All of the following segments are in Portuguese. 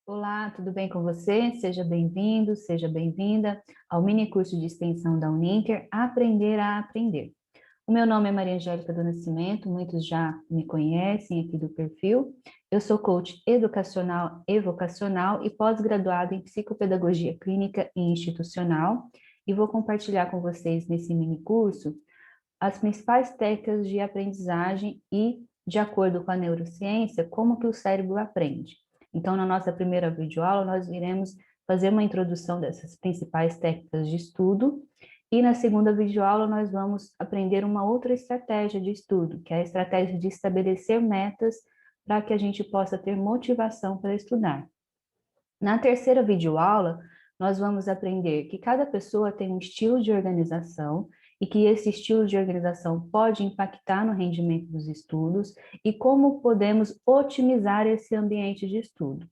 Olá, tudo bem com você? Seja bem-vindo, seja bem-vinda ao mini curso de extensão da Uninter, Aprender a Aprender. O meu nome é Maria Angélica do Nascimento, muitos já me conhecem aqui do perfil. Eu sou coach educacional e vocacional e pós-graduada em psicopedagogia clínica e institucional e vou compartilhar com vocês nesse mini curso as principais técnicas de aprendizagem e, de acordo com a neurociência, como que o cérebro aprende. Então, na nossa primeira videoaula, nós iremos fazer uma introdução dessas principais técnicas de estudo e na segunda videoaula nós vamos aprender uma outra estratégia de estudo, que é a estratégia de estabelecer metas para que a gente possa ter motivação para estudar. Na terceira videoaula, nós vamos aprender que cada pessoa tem um estilo de organização e que esse estilo de organização pode impactar no rendimento dos estudos e como podemos otimizar esse ambiente de estudo,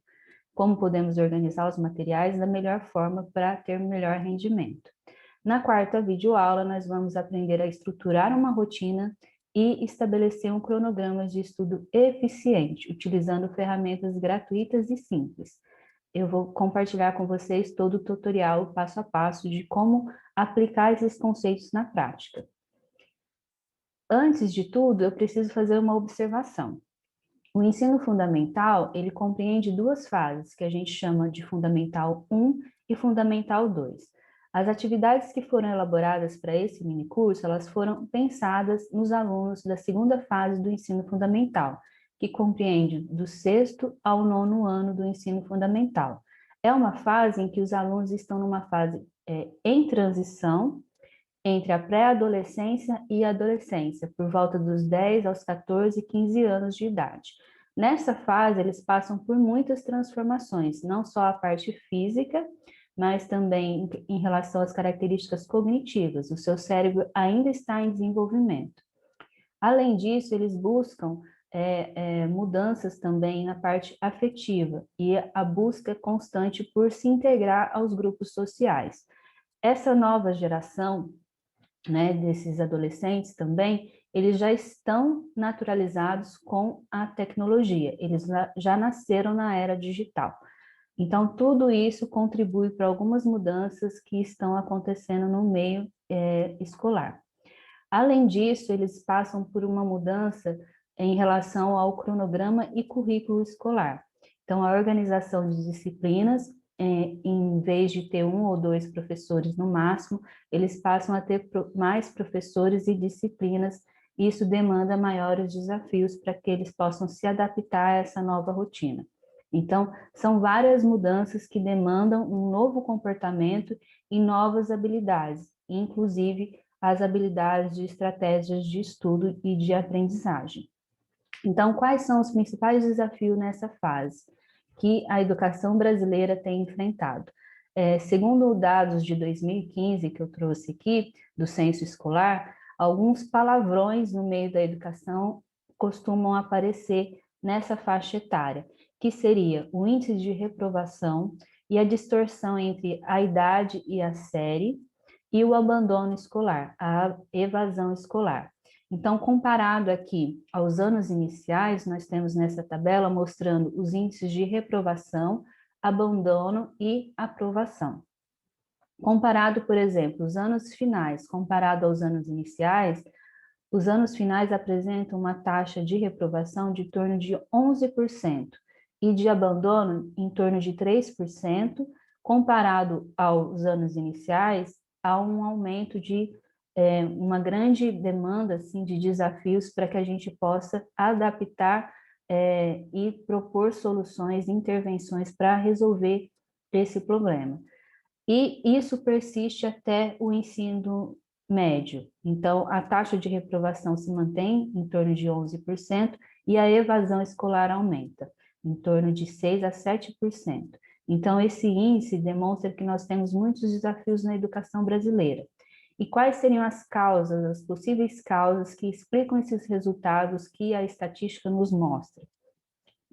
como podemos organizar os materiais da melhor forma para ter melhor rendimento. Na quarta videoaula, nós vamos aprender a estruturar uma rotina e estabelecer um cronograma de estudo eficiente, utilizando ferramentas gratuitas e simples. Eu vou compartilhar com vocês todo o tutorial passo a passo de como aplicar esses conceitos na prática. Antes de tudo, eu preciso fazer uma observação. O ensino fundamental, ele compreende duas fases, que a gente chama de Fundamental 1 e Fundamental 2. As atividades que foram elaboradas para esse minicurso, elas foram pensadas nos alunos da segunda fase do ensino fundamental, que compreende do sexto ao nono ano do ensino fundamental. É uma fase em que os alunos estão numa fase em transição entre a pré-adolescência e a adolescência, por volta dos 10 aos 14, 15 anos de idade. Nessa fase, eles passam por muitas transformações, não só a parte física, mas também em relação às características cognitivas. O seu cérebro ainda está em desenvolvimento. Além disso, eles buscam mudanças também na parte afetiva e a busca constante por se integrar aos grupos sociais. Essa nova geração, né, desses adolescentes também, eles já estão naturalizados com a tecnologia, eles já nasceram na era digital. Então, tudo isso contribui para algumas mudanças que estão acontecendo no meio escolar. Além disso, eles passam por uma mudança em relação ao cronograma e currículo escolar. Então, a organização de disciplinas, em vez de ter um ou dois professores no máximo, eles passam a ter mais professores e disciplinas, e isso demanda maiores desafios para que eles possam se adaptar a essa nova rotina. Então, são várias mudanças que demandam um novo comportamento e novas habilidades, inclusive as habilidades de estratégias de estudo e de aprendizagem. Então, quais são os principais desafios nessa fase que a educação brasileira tem enfrentado? Segundo dados de 2015 que eu trouxe aqui, do censo escolar, alguns palavrões no meio da educação costumam aparecer nessa faixa etária, que seria o índice de reprovação e a distorção entre a idade e a série, e o abandono escolar, a evasão escolar. Então, comparado aqui aos anos iniciais, nós temos nessa tabela mostrando os índices de reprovação, abandono e aprovação. Comparado, por exemplo, os anos finais, comparado aos anos iniciais, os anos finais apresentam uma taxa de reprovação de torno de 11% e de abandono em torno de 3%, comparado aos anos iniciais, há um aumento de uma grande demanda assim, de desafios para que a gente possa adaptar e propor soluções, intervenções para resolver esse problema. E isso persiste até o ensino médio. Então, a taxa de reprovação se mantém em torno de 11% e a evasão escolar aumenta, em torno de 6% a 7%. Então, esse índice demonstra que nós temos muitos desafios na educação brasileira. E quais seriam as causas, as possíveis causas que explicam esses resultados que a estatística nos mostra?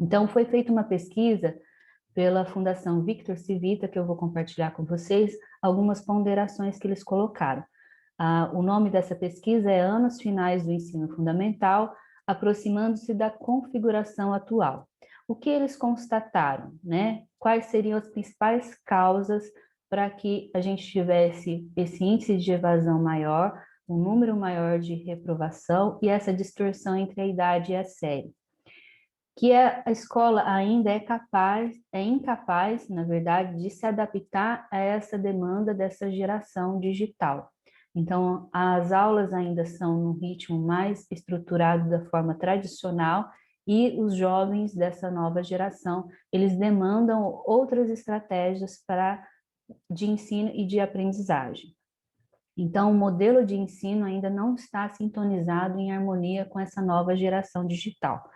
Então, foi feita uma pesquisa pela Fundação Victor Civita, que eu vou compartilhar com vocês, algumas ponderações que eles colocaram. O nome dessa pesquisa é Anos Finais do Ensino Fundamental, aproximando-se da configuração atual. o que eles constataram, né? Quais seriam as principais causas para que a gente tivesse esse índice de evasão maior, um número maior de reprovação e essa distorção entre a idade e a série. Que a escola ainda é incapaz, na verdade, de se adaptar a essa demanda dessa geração digital. Então, as aulas ainda são no ritmo mais estruturado da forma tradicional e os jovens dessa nova geração, eles demandam outras estratégias de ensino e de aprendizagem. Então, o modelo de ensino ainda não está sintonizado em harmonia com essa nova geração digital.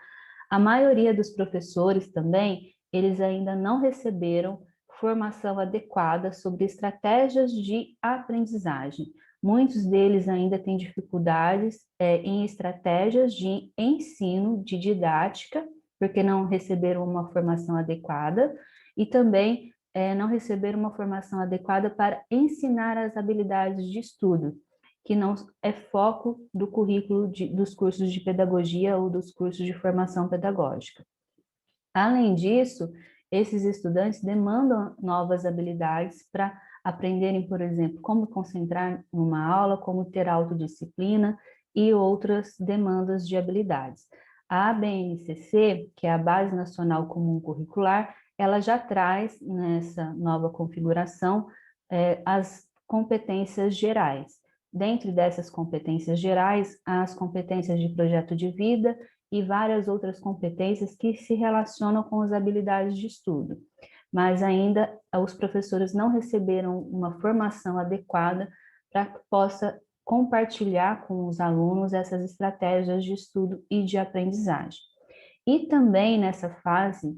A maioria dos professores também, eles ainda não receberam formação adequada sobre estratégias de aprendizagem. Muitos deles ainda têm dificuldades em estratégias de ensino, de didática, porque não receberam uma formação adequada, e também não receberam uma formação adequada para ensinar as habilidades de estudo, que não é foco do currículo dos cursos de pedagogia ou dos cursos de formação pedagógica. Além disso, esses estudantes demandam novas habilidades para aprenderem, por exemplo, como concentrar numa aula, como ter autodisciplina e outras demandas de habilidades. A ABNCC, que é a Base Nacional Comum Curricular, ela já traz nessa nova configuração as competências gerais. Dentro dessas competências gerais, as competências de projeto de vida e várias outras competências que se relacionam com as habilidades de estudo. Mas ainda os professores não receberam uma formação adequada para que possa compartilhar com os alunos essas estratégias de estudo e de aprendizagem. E também nessa faixa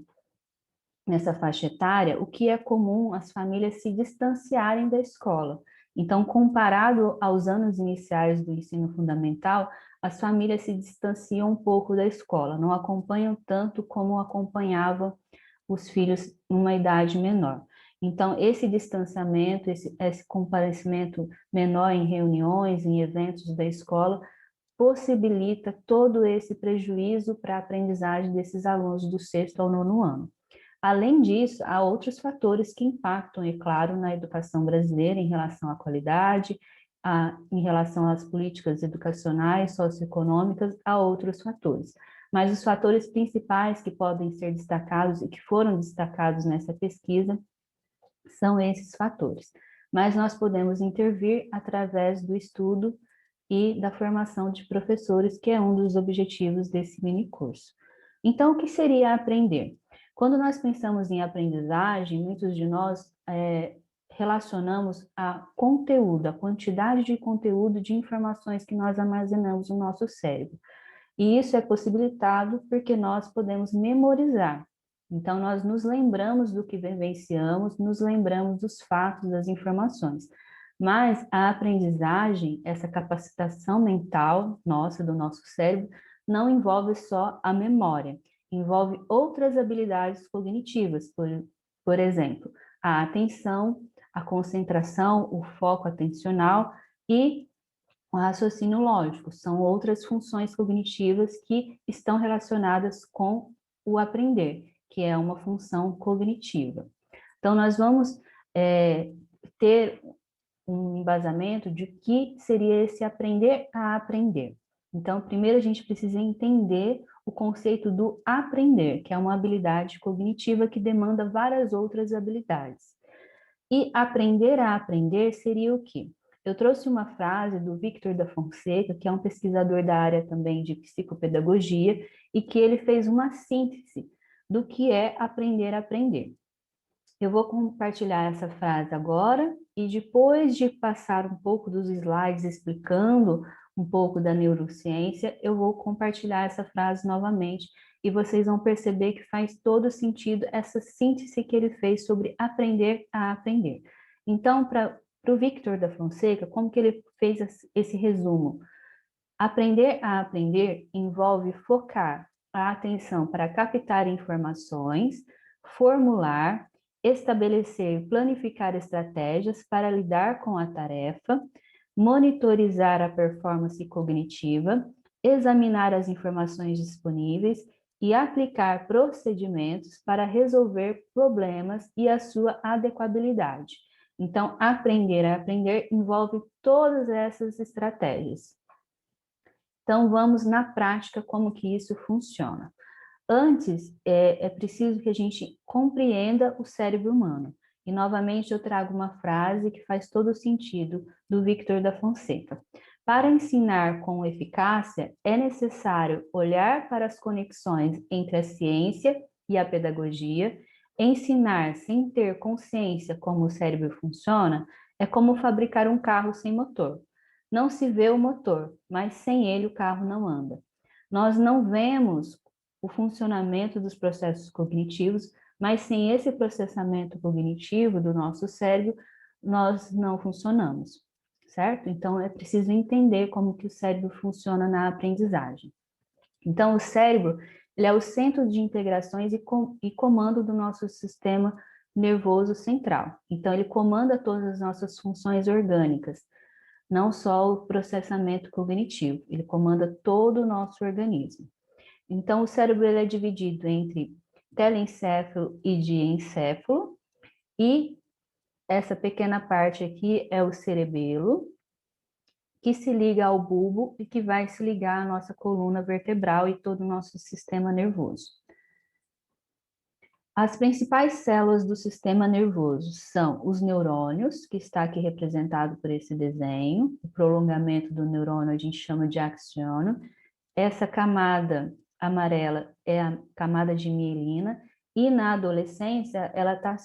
etária, o que é comum as famílias se distanciarem da escola. Então, comparado aos anos iniciais do ensino fundamental, as famílias se distanciam um pouco da escola, não acompanham tanto como acompanhavam os filhos numa idade menor. Então, esse distanciamento, esse comparecimento menor em reuniões, em eventos da escola, possibilita todo esse prejuízo para a aprendizagem desses alunos do 6º ao 9º ano. Além disso, há outros fatores que impactam, é claro, na educação brasileira em relação à qualidade, em relação às políticas educacionais, socioeconômicas, há outros fatores. Mas os fatores principais que podem ser destacados e que foram destacados nessa pesquisa são esses fatores. Mas nós podemos intervir através do estudo e da formação de professores, que é um dos objetivos desse minicurso. Então, o que seria aprender? Quando nós pensamos em aprendizagem, muitos de nós relacionamos a conteúdo, a quantidade de conteúdo de informações que nós armazenamos no nosso cérebro. E isso é possibilitado porque nós podemos memorizar. Então, nós nos lembramos do que vivenciamos, nos lembramos dos fatos, das informações. Mas a aprendizagem, essa capacitação mental nossa, do nosso cérebro, não envolve só a memória, envolve outras habilidades cognitivas, por exemplo, a atenção, a concentração, o foco atencional e o raciocínio lógico. São outras funções cognitivas que estão relacionadas com o aprender, que é uma função cognitiva. Então, nós vamos ter um embasamento de que seria esse aprender a aprender. Então, primeiro a gente precisa entender o conceito do aprender, que é uma habilidade cognitiva que demanda várias outras habilidades. E aprender a aprender seria o quê? Eu trouxe uma frase do Victor da Fonseca, que é um pesquisador da área também de psicopedagogia, e que ele fez uma síntese do que é aprender a aprender. Eu vou compartilhar essa frase agora e depois de passar um pouco dos slides explicando um pouco da neurociência, eu vou compartilhar essa frase novamente e vocês vão perceber que faz todo sentido essa síntese que ele fez sobre aprender a aprender. Então, para o Victor da Fonseca, como que ele fez esse resumo? Aprender a aprender envolve focar a atenção para captar informações, formular, estabelecer e planificar estratégias para lidar com a tarefa, monitorizar a performance cognitiva, examinar as informações disponíveis e aplicar procedimentos para resolver problemas e a sua adequabilidade. Então, aprender a aprender envolve todas essas estratégias. Então, vamos na prática como que isso funciona. Antes, é preciso que a gente compreenda o cérebro humano. E, novamente, eu trago uma frase que faz todo sentido, do Victor da Fonseca. Para ensinar com eficácia, é necessário olhar para as conexões entre a ciência e a pedagogia. Ensinar sem ter consciência como o cérebro funciona é como fabricar um carro sem motor. Não se vê o motor, mas sem ele o carro não anda. Nós não vemos o funcionamento dos processos cognitivos, mas sem esse processamento cognitivo do nosso cérebro, nós não funcionamos, certo? Então, é preciso entender como que o cérebro funciona na aprendizagem. Então, o cérebro, ele é o centro de integrações e comando do nosso sistema nervoso central. Então, ele comanda todas as nossas funções orgânicas, não só o processamento cognitivo, ele comanda todo o nosso organismo. Então, o cérebro ele é dividido entre telencéfalo e diencéfalo, e essa pequena parte aqui é o cerebelo, que se liga ao bulbo e que vai se ligar à nossa coluna vertebral e todo o nosso sistema nervoso. As principais células do sistema nervoso são os neurônios, que está aqui representado por esse desenho. O prolongamento do neurônio a gente chama de axônio. Essa camada amarela é a camada de mielina, e na adolescência ela está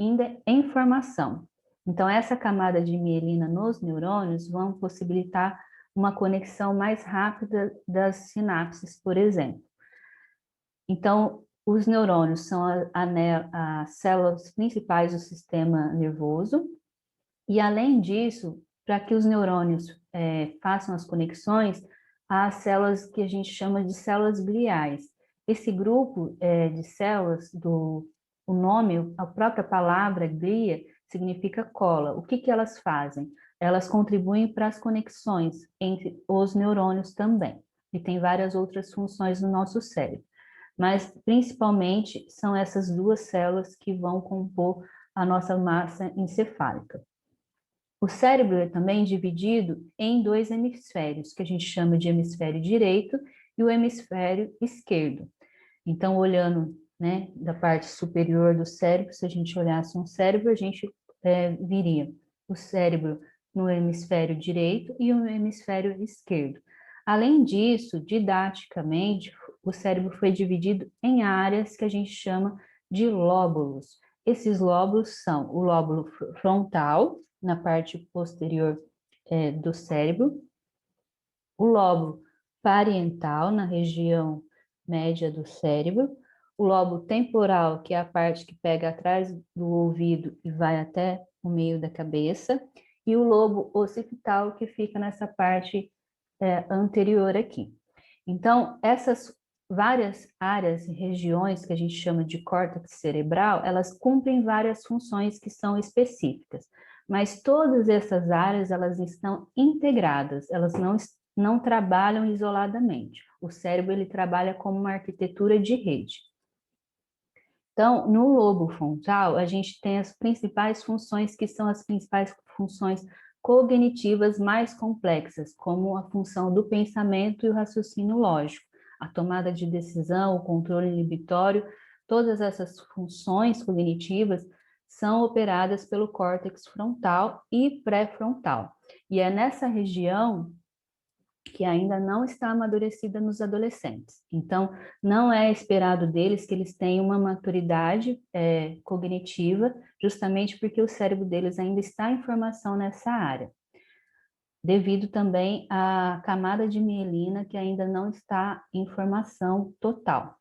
ainda em formação. Então, essa camada de mielina nos neurônios vão possibilitar uma conexão mais rápida das sinapses, por exemplo. Então, os neurônios são as células principais do sistema nervoso, e além disso, para que os neurônios façam as conexões, há as células que a gente chama de células gliais. Esse grupo de células, o nome, a própria palavra glia, significa cola. O que elas fazem? Elas contribuem para as conexões entre os neurônios também, e tem várias outras funções no nosso cérebro. Mas, principalmente, são essas duas células que vão compor a nossa massa encefálica. O cérebro é também dividido em dois hemisférios, que a gente chama de hemisfério direito e o hemisfério esquerdo. Então, olhando, né, da parte superior do cérebro, se a gente olhasse um cérebro, a gente viria o cérebro no hemisfério direito e o hemisfério esquerdo. Além disso, didaticamente, o cérebro foi dividido em áreas que a gente chama de lóbulos. Esses lóbulos são o lóbulo frontal, na parte posterior do cérebro, o lóbulo parietal, na região média do cérebro, o lobo temporal, que é a parte que pega atrás do ouvido e vai até o meio da cabeça, e o lobo occipital, que fica nessa parte anterior aqui. Então, essas várias áreas e regiões que a gente chama de córtex cerebral, elas cumprem várias funções que são específicas, mas todas essas áreas, elas estão integradas, elas não trabalham isoladamente. O cérebro, ele trabalha como uma arquitetura de rede. Então, no lobo frontal, a gente tem as principais funções, que são as principais funções cognitivas mais complexas, como a função do pensamento e o raciocínio lógico, a tomada de decisão, o controle inibitório. Todas essas funções cognitivas são operadas pelo córtex frontal e pré-frontal. E é nessa região que ainda não está amadurecida nos adolescentes. Então, não é esperado deles que eles tenham uma maturidade cognitiva, justamente porque o cérebro deles ainda está em formação nessa área, devido também à camada de mielina, que ainda não está em formação total.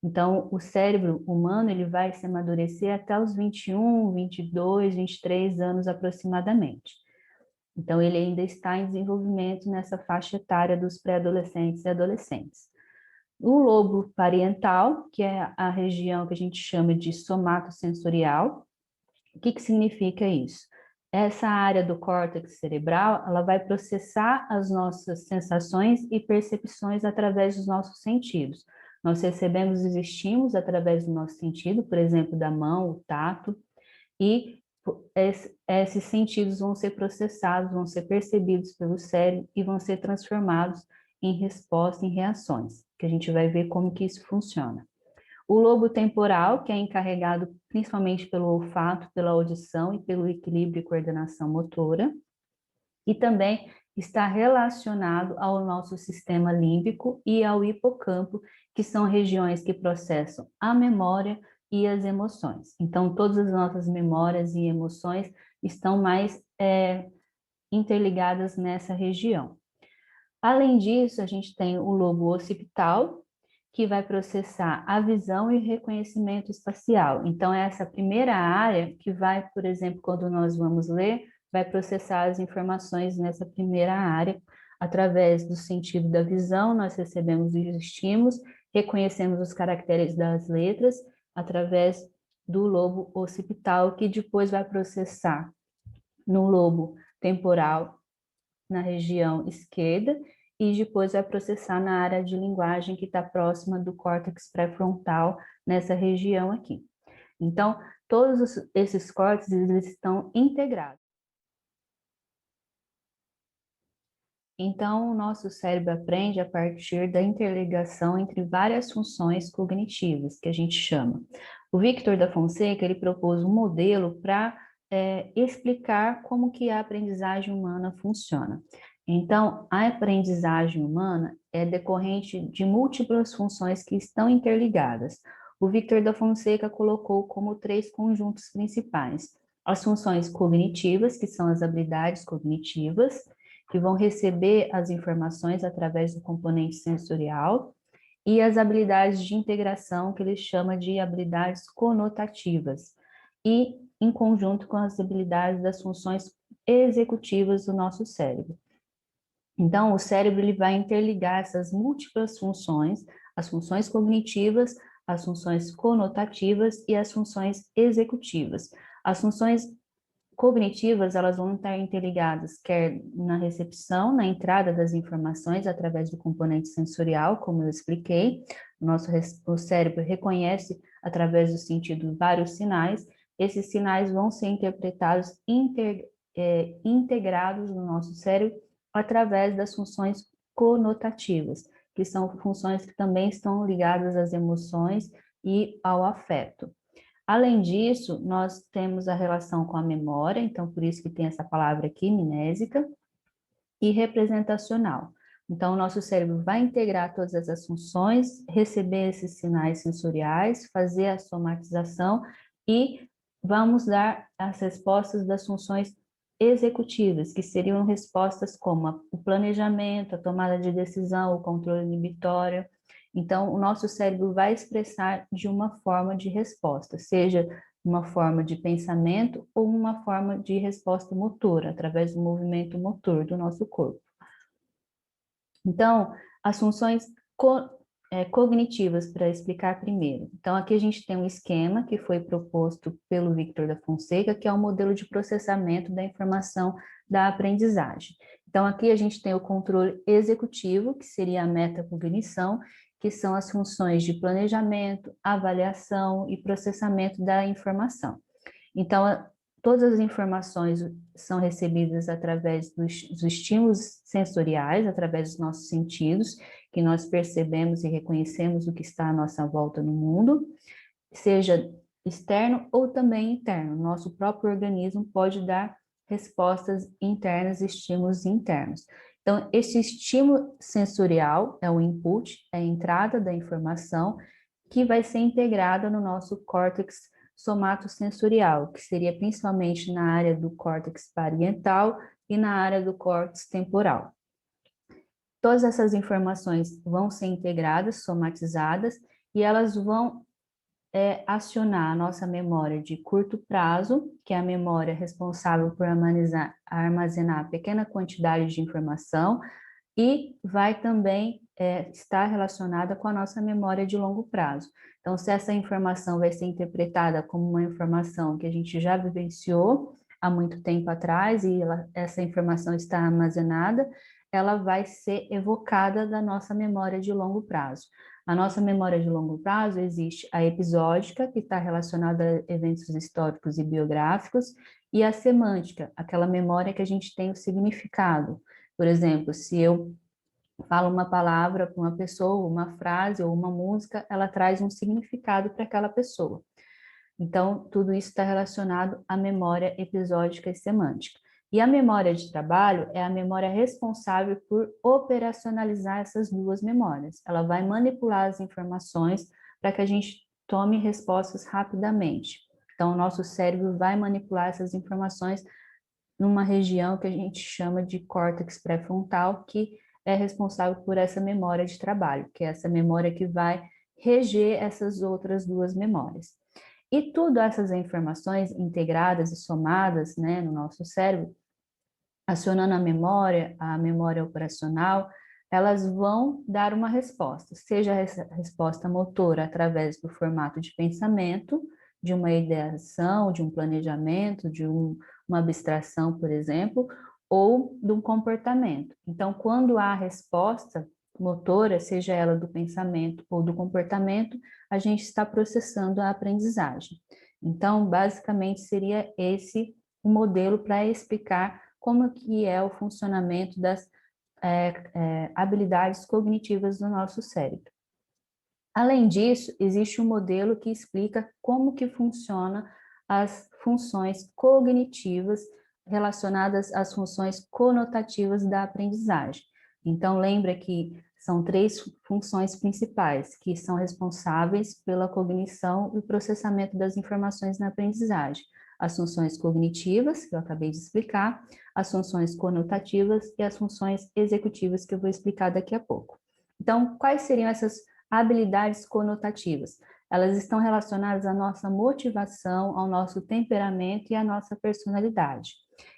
Então, o cérebro humano, ele vai se amadurecer até os 21, 22, 23 anos aproximadamente. Então, ele ainda está em desenvolvimento nessa faixa etária dos pré-adolescentes e adolescentes. O lobo parietal, que é a região que a gente chama de somatosensorial, o que significa isso? Essa área do córtex cerebral, ela vai processar as nossas sensações e percepções através dos nossos sentidos. Nós recebemos os estímulos através do nosso sentido, por exemplo, da mão, o tato, e esses sentidos vão ser processados, vão ser percebidos pelo cérebro e vão ser transformados em resposta, em reações, que a gente vai ver como que isso funciona. O lobo temporal, que é encarregado principalmente pelo olfato, pela audição e pelo equilíbrio e coordenação motora, e também está relacionado ao nosso sistema límbico e ao hipocampo, que são regiões que processam a memória e as emoções. Então, todas as nossas memórias e emoções estão mais interligadas nessa região. Além disso, a gente tem o lobo occipital, que vai processar a visão e reconhecimento espacial. Então, essa primeira área que vai, por exemplo, quando nós vamos ler, vai processar as informações nessa primeira área, através do sentido da visão, nós recebemos os estímulos, reconhecemos os caracteres das letras, através do lobo occipital, que depois vai processar no lobo temporal, na região esquerda, e depois vai processar na área de linguagem que está próxima do córtex pré-frontal, nessa região aqui. Então, todos esses córtex, eles estão integrados. Então, o nosso cérebro aprende a partir da interligação entre várias funções cognitivas, que a gente chama. O Victor da Fonseca, ele propôs um modelo para explicar como que a aprendizagem humana funciona. Então, a aprendizagem humana é decorrente de múltiplas funções que estão interligadas. O Victor da Fonseca colocou como 3 conjuntos principais: as funções cognitivas, que são as habilidades cognitivas, que vão receber as informações através do componente sensorial, e as habilidades de integração, que ele chama de habilidades conotativas, e em conjunto com as habilidades das funções executivas do nosso cérebro. Então, o cérebro ele vai interligar essas múltiplas funções, as funções cognitivas, as funções conotativas e as funções executivas. As funções cognitivas, elas vão estar interligadas, quer na recepção, na entrada das informações através do componente sensorial, como eu expliquei, o cérebro reconhece através do sentido vários sinais, esses sinais vão ser interpretados, integrados no nosso cérebro através das funções conotativas, que são funções que também estão ligadas às emoções e ao afeto. Além disso, nós temos a relação com a memória, então por isso que tem essa palavra aqui, mnésica, e representacional. Então, o nosso cérebro vai integrar todas essas funções, receber esses sinais sensoriais, fazer a somatização e vamos dar as respostas das funções executivas, que seriam respostas como o planejamento, a tomada de decisão, o controle inibitório. Então, o nosso cérebro vai expressar de uma forma de resposta, seja uma forma de pensamento ou uma forma de resposta motora, através do movimento motor do nosso corpo. Então, as funções cognitivas, para explicar primeiro. Então, aqui a gente tem um esquema que foi proposto pelo Victor da Fonseca, que é o modelo de processamento da informação da aprendizagem. Então, aqui a gente tem o controle executivo, que seria a metacognição, que são as funções de planejamento, avaliação e processamento da informação. Então, todas as informações são recebidas através dos estímulos sensoriais, através dos nossos sentidos, que nós percebemos e reconhecemos o que está à nossa volta no mundo, seja externo ou também interno. Nosso próprio organismo pode dar respostas internas, estímulos internos. Então, esse estímulo sensorial é o input, é a entrada da informação, que vai ser integrada no nosso córtex somatosensorial, que seria principalmente na área do córtex parietal e na área do córtex temporal. Todas essas informações vão ser integradas, somatizadas, e elas vão acionar a nossa memória de curto prazo, que é a memória responsável por armazenar pequena quantidade de informação, e vai também estar relacionada com a nossa memória de longo prazo. Então, se essa informação vai ser interpretada como uma informação que a gente já vivenciou há muito tempo atrás e essa informação está armazenada, ela vai ser evocada da nossa memória de longo prazo. A nossa memória de longo prazo existe a episódica, que está relacionada a eventos históricos e biográficos, e a semântica, aquela memória que a gente tem o significado. Por exemplo, se eu falo uma palavra para uma pessoa, uma frase ou uma música, ela traz um significado para aquela pessoa. Então, tudo isso está relacionado à memória episódica e semântica. E a memória de trabalho é a memória responsável por operacionalizar essas duas memórias. Ela vai manipular as informações para que a gente tome respostas rapidamente. Então, o nosso cérebro vai manipular essas informações numa região que a gente chama de córtex pré-frontal, que é responsável por essa memória de trabalho, que é essa memória que vai reger essas outras duas memórias. E tudo essas informações integradas e somadas, né, no nosso cérebro, acionando a memória operacional, elas vão dar uma resposta, seja a resposta motora através do formato de pensamento, de uma ideação, de um planejamento, uma abstração, por exemplo, ou de um comportamento. Então, quando há resposta motora, seja ela do pensamento ou do comportamento, a gente está processando a aprendizagem. Então, basicamente, seria esse o modelo para explicar como que é o funcionamento das habilidades cognitivas do nosso cérebro. Além disso, existe um modelo que explica como que funciona as funções cognitivas relacionadas às funções conotativas da aprendizagem. Então, lembra que são 3 funções principais que são responsáveis pela cognição e processamento das informações na aprendizagem. As funções cognitivas, que eu acabei de explicar, as funções conotativas e as funções executivas, que eu vou explicar daqui a pouco. Então, quais seriam essas habilidades conotativas? Elas estão relacionadas à nossa motivação, ao nosso temperamento e à nossa personalidade.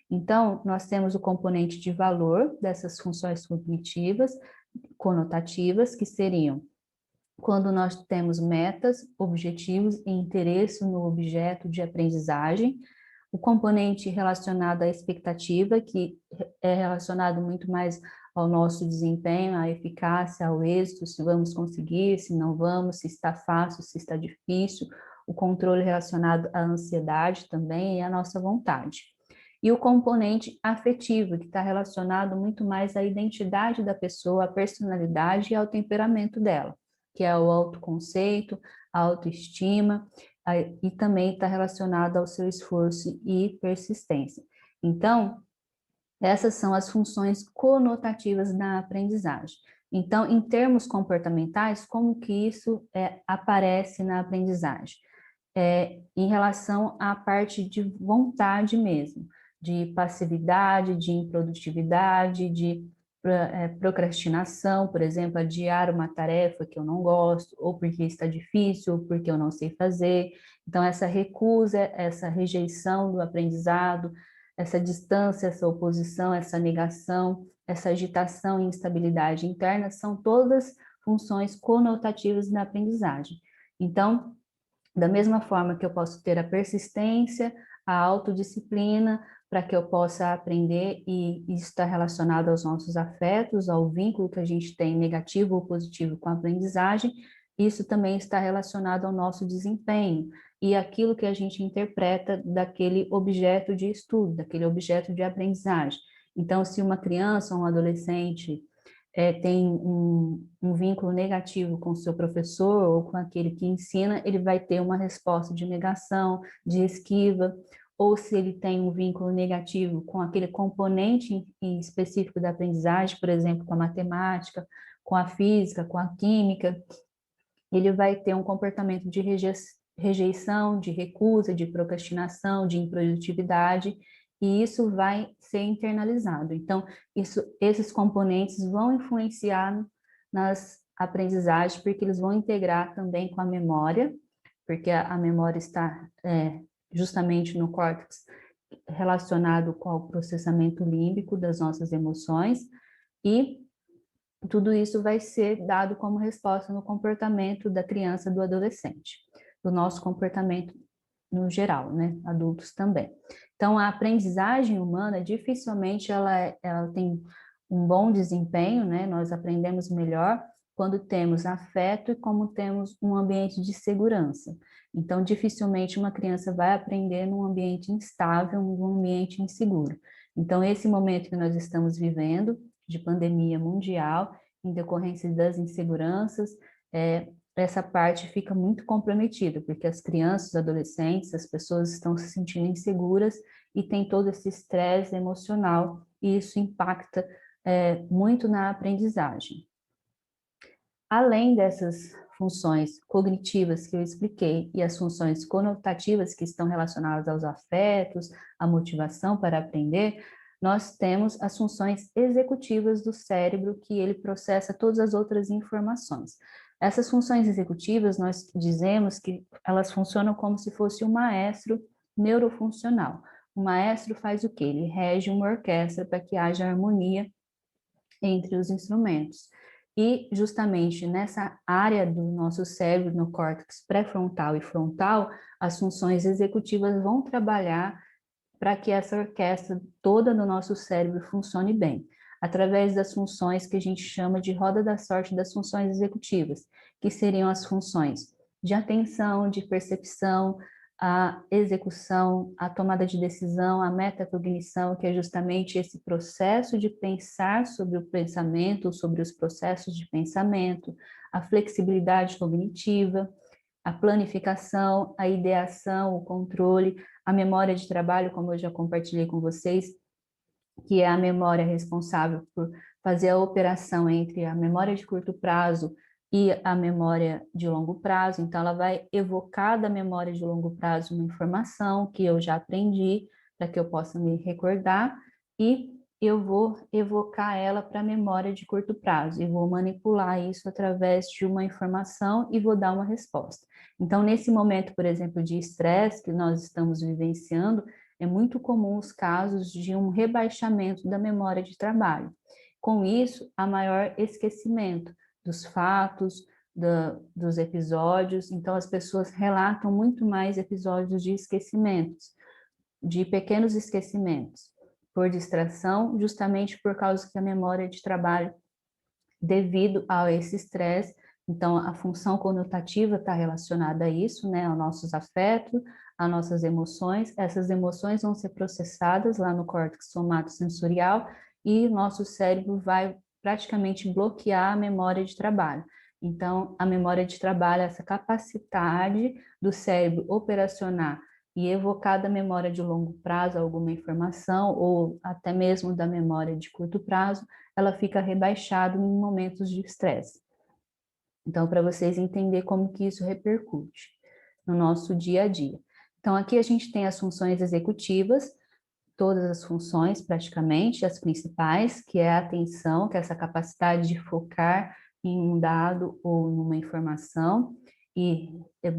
Então, nós temos o componente de valor dessas funções cognitivas, conotativas, que seriam quando nós temos metas, objetivos e interesse no objeto de aprendizagem, o componente relacionado à expectativa, que é relacionado muito mais ao nosso desempenho, à eficácia, ao êxito, se vamos conseguir, se não vamos, se está fácil, se está difícil, o controle relacionado à ansiedade também e à nossa vontade. E o componente afetivo, que está relacionado muito mais à identidade da pessoa, à personalidade e ao temperamento dela, que é o autoconceito, a autoestima, e também está relacionado ao seu esforço e persistência. Então, essas são as funções conotativas da aprendizagem. Então, em termos comportamentais, como que isso aparece na aprendizagem? Em relação à parte de vontade mesmo, de passividade, de improdutividade, de procrastinação, por exemplo, adiar uma tarefa que eu não gosto, ou porque está difícil, ou porque eu não sei fazer. Então, essa recusa, essa rejeição do aprendizado, essa distância, essa oposição, essa negação, essa agitação e instabilidade interna, são todas funções conotativas da aprendizagem. Então, da mesma forma que eu posso ter a persistência, a autodisciplina, para que eu possa aprender, e isso está relacionado aos nossos afetos, ao vínculo que a gente tem negativo ou positivo com a aprendizagem, isso também está relacionado ao nosso desempenho e aquilo que a gente interpreta daquele objeto de estudo, daquele objeto de aprendizagem. Então, se uma criança ou um adolescente tem um vínculo negativo com o seu professor ou com aquele que ensina, ele vai ter uma resposta de negação, de esquiva, ou se ele tem um vínculo negativo com aquele componente em específico da aprendizagem, por exemplo, com a matemática, com a física, com a química, ele vai ter um comportamento de rejeição, de recusa, de procrastinação, de improdutividade, e isso vai ser internalizado. Então, esses componentes vão influenciar nas aprendizagens, porque eles vão integrar também com a memória, porque a memória está justamente no córtex relacionado com o processamento límbico das nossas emoções, e tudo isso vai ser dado como resposta no comportamento da criança, do adolescente, do nosso comportamento no geral, né? Adultos também. Então, a aprendizagem humana, dificilmente ela tem um bom desempenho, né? Nós aprendemos melhor quando temos afeto e como temos um ambiente de segurança. Então, dificilmente uma criança vai aprender num ambiente instável, num ambiente inseguro. Então, esse momento que nós estamos vivendo, de pandemia mundial, em decorrência das inseguranças, essa parte fica muito comprometida, porque as crianças, os adolescentes, as pessoas estão se sentindo inseguras e tem todo esse estresse emocional, e isso impacta muito na aprendizagem. Além dessas funções cognitivas que eu expliquei e as funções conotativas que estão relacionadas aos afetos, à motivação para aprender, nós temos as funções executivas do cérebro, que ele processa todas as outras informações. Essas funções executivas, nós dizemos que elas funcionam como se fosse um maestro neurofuncional. O maestro faz o quê? Ele rege uma orquestra para que haja harmonia entre os instrumentos. E justamente nessa área do nosso cérebro, no córtex pré-frontal e frontal, as funções executivas vão trabalhar para que essa orquestra toda no nosso cérebro funcione bem, através das funções que a gente chama de roda da sorte das funções executivas, que seriam as funções de atenção, de percepção, a execução, a tomada de decisão, a metacognição, que é justamente esse processo de pensar sobre o pensamento, sobre os processos de pensamento, a flexibilidade cognitiva, a planificação, a ideação, o controle, a memória de trabalho, como eu já compartilhei com vocês, que é a memória responsável por fazer a operação entre a memória de curto prazo e a memória de longo prazo. Então, ela vai evocar da memória de longo prazo uma informação que eu já aprendi, para que eu possa me recordar, e eu vou evocar ela para a memória de curto prazo, e vou manipular isso através de uma informação e vou dar uma resposta. Então, nesse momento, por exemplo, de estresse que nós estamos vivenciando, é muito comum os casos de um rebaixamento da memória de trabalho. Com isso, há maior esquecimento dos fatos, dos episódios, então as pessoas relatam muito mais episódios de esquecimentos, de pequenos esquecimentos, por distração, justamente por causa que a memória de trabalho, devido a esse estresse, então a função conotativa está relacionada a isso, né, aos nossos afetos, às nossas emoções, essas emoções vão ser processadas lá no córtex somatosensorial e nosso cérebro vai praticamente bloquear a memória de trabalho. Então, a memória de trabalho é essa capacidade do cérebro operacionar e evocar da memória de longo prazo alguma informação, ou até mesmo da memória de curto prazo, ela fica rebaixada em momentos de estresse. Então, para vocês entenderem como que isso repercute no nosso dia a dia. Então, aqui a gente tem as funções executivas, todas as funções praticamente, as principais, que é a atenção, que é essa capacidade de focar em um dado ou numa informação e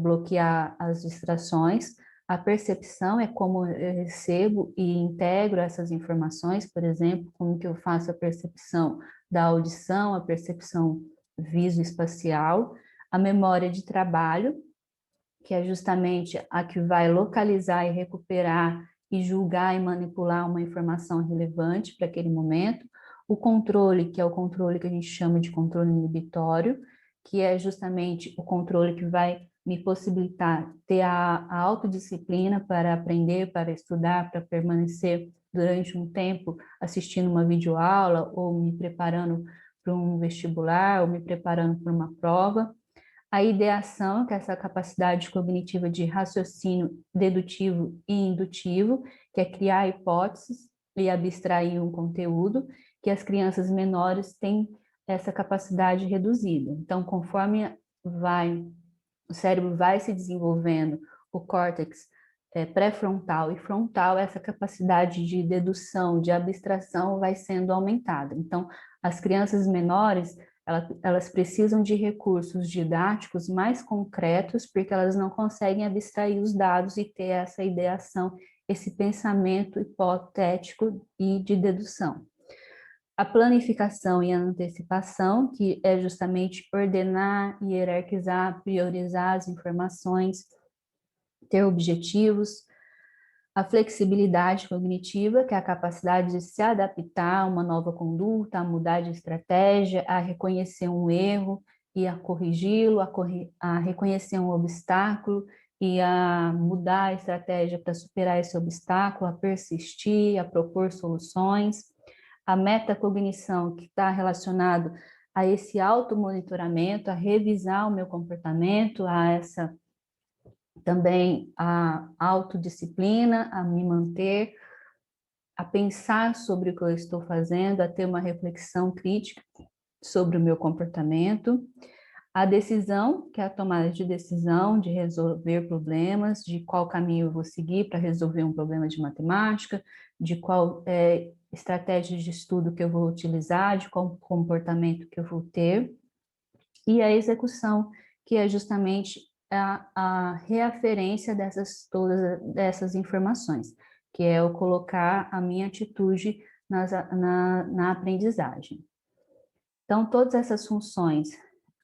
bloquear as distrações. A percepção é como eu recebo e integro essas informações, por exemplo, como que eu faço a percepção da audição, a percepção visoespacial, a memória de trabalho, que é justamente a que vai localizar e recuperar e julgar e manipular uma informação relevante para aquele momento, o controle, que é o controle que a gente chama de controle inibitório, que é justamente o controle que vai me possibilitar ter a autodisciplina para aprender, para estudar, para permanecer durante um tempo assistindo uma videoaula ou me preparando para um vestibular ou me preparando para uma prova. A ideação, que é essa capacidade cognitiva de raciocínio dedutivo e indutivo, que é criar hipóteses e abstrair um conteúdo, que as crianças menores têm essa capacidade reduzida. Então, conforme o cérebro vai se desenvolvendo, o córtex pré-frontal e frontal, essa capacidade de dedução, de abstração vai sendo aumentada. Então, as crianças menores, elas precisam de recursos didáticos mais concretos, porque elas não conseguem abstrair os dados e ter essa ideação, esse pensamento hipotético e de dedução. A planificação e a antecipação, que é justamente ordenar, hierarquizar, priorizar as informações, ter objetivos. A flexibilidade cognitiva, que é a capacidade de se adaptar a uma nova conduta, a mudar de estratégia, a reconhecer um erro e a corrigi-lo, a reconhecer um obstáculo e a mudar a estratégia para superar esse obstáculo, a persistir, a propor soluções. A metacognição, que está relacionado a esse automonitoramento, a revisar o meu comportamento, a essa também a autodisciplina, a me manter, a pensar sobre o que eu estou fazendo, a ter uma reflexão crítica sobre o meu comportamento. A decisão, que é a tomada de decisão, de resolver problemas, de qual caminho eu vou seguir para resolver um problema de matemática, de qual estratégia de estudo que eu vou utilizar, de qual comportamento que eu vou ter. E a execução, que é justamente a reaferência todas essas informações, que é eu colocar a minha atitude na aprendizagem. Então, todas essas funções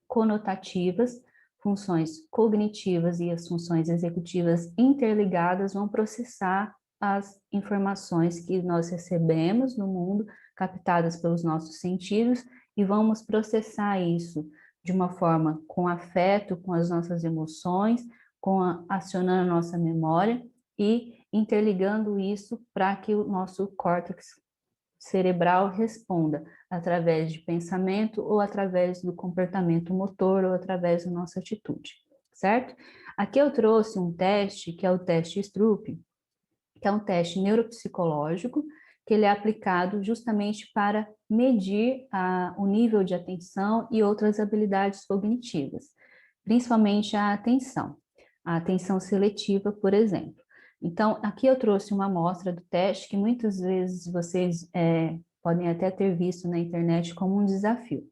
conotativas, funções cognitivas e as funções executivas interligadas vão processar as informações que nós recebemos no mundo, captadas pelos nossos sentidos, e vamos processar isso de uma forma com afeto, com as nossas emoções, acionando a nossa memória e interligando isso para que o nosso córtex cerebral responda através de pensamento ou através do comportamento motor ou através da nossa atitude, certo? Aqui eu trouxe um teste, que é o teste Stroop, que é um teste neuropsicológico, que ele é aplicado justamente para medir o nível de atenção e outras habilidades cognitivas, principalmente a atenção seletiva, por exemplo. Então, aqui eu trouxe uma amostra do teste que muitas vezes vocês podem até ter visto na internet como um desafio.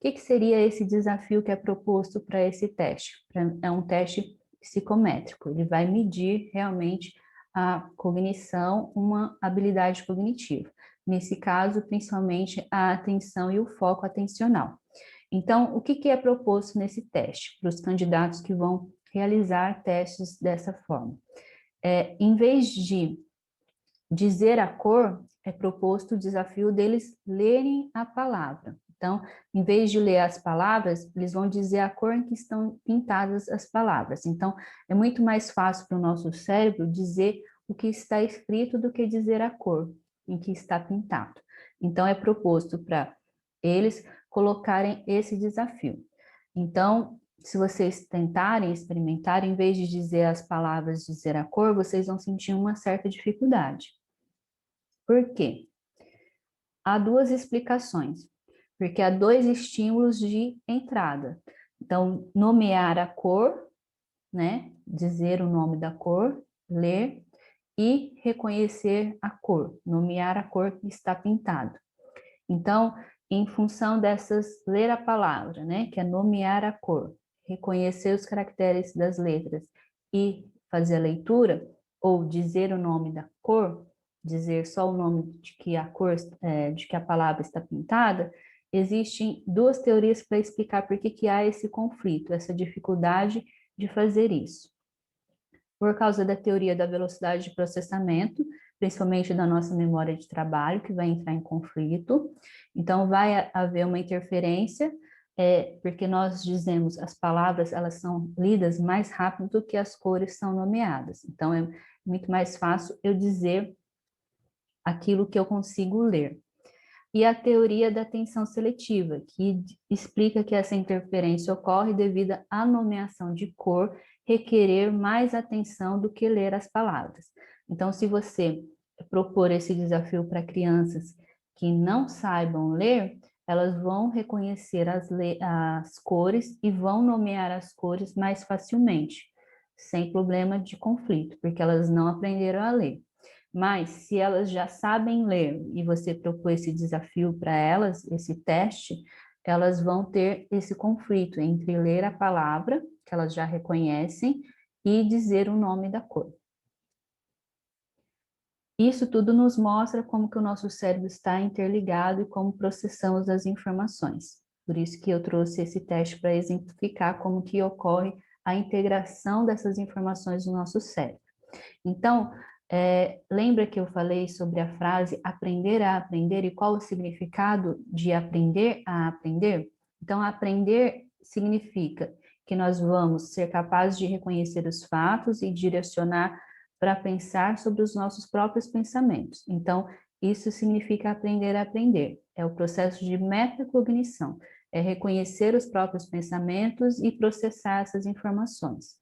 O que seria esse desafio que é proposto para esse teste? É um teste psicométrico, ele vai medir realmente a cognição, uma habilidade cognitiva. Nesse caso, principalmente a atenção e o foco atencional. Então, o que é proposto nesse teste para os candidatos que vão realizar testes dessa forma? Em vez de dizer a cor, é proposto o desafio deles lerem a palavra. Então, em vez de ler as palavras, eles vão dizer a cor em que estão pintadas as palavras. Então, é muito mais fácil para o nosso cérebro dizer o que está escrito do que dizer a cor em que está pintado. Então, é proposto para eles colocarem esse desafio. Então, se vocês tentarem experimentar, em vez de dizer as palavras, dizer a cor, vocês vão sentir uma certa dificuldade. Por quê? Há duas explicações, porque há dois estímulos de entrada. Então, nomear a cor, né? Dizer o nome da cor, ler, e reconhecer a cor, nomear a cor que está pintada. Então, em função dessas, ler a palavra, né? Que é nomear a cor, reconhecer os caracteres das letras e fazer a leitura, ou dizer o nome da cor, dizer só o nome de que a cor, de que a palavra está pintada, existem duas teorias para explicar por que há esse conflito, essa dificuldade de fazer isso. Por causa da teoria da velocidade de processamento, principalmente da nossa memória de trabalho, que vai entrar em conflito. Então, vai haver uma interferência, porque nós dizemos as palavras, elas são lidas mais rápido do que as cores são nomeadas. Então, é muito mais fácil eu dizer aquilo que eu consigo ler. E a teoria da atenção seletiva, que explica que essa interferência ocorre devido à nomeação de cor requerer mais atenção do que ler as palavras. Então, se você propor esse desafio para crianças que não saibam ler, elas vão reconhecer as cores e vão nomear as cores mais facilmente, sem problema de conflito, porque elas não aprenderam a ler. Mas, se elas já sabem ler e você propôs esse desafio para elas, esse teste, elas vão ter esse conflito entre ler a palavra, que elas já reconhecem, e dizer o nome da cor. Isso tudo nos mostra como que o nosso cérebro está interligado e como processamos as informações. Por isso que eu trouxe esse teste para exemplificar como que ocorre a integração dessas informações no nosso cérebro. Então, Lembra que eu falei sobre a frase aprender a aprender e qual o significado de aprender a aprender? Então, aprender significa que nós vamos ser capazes de reconhecer os fatos e direcionar para pensar sobre os nossos próprios pensamentos. Então, isso significa aprender a aprender. É o processo de metacognição, é reconhecer os próprios pensamentos e processar essas informações.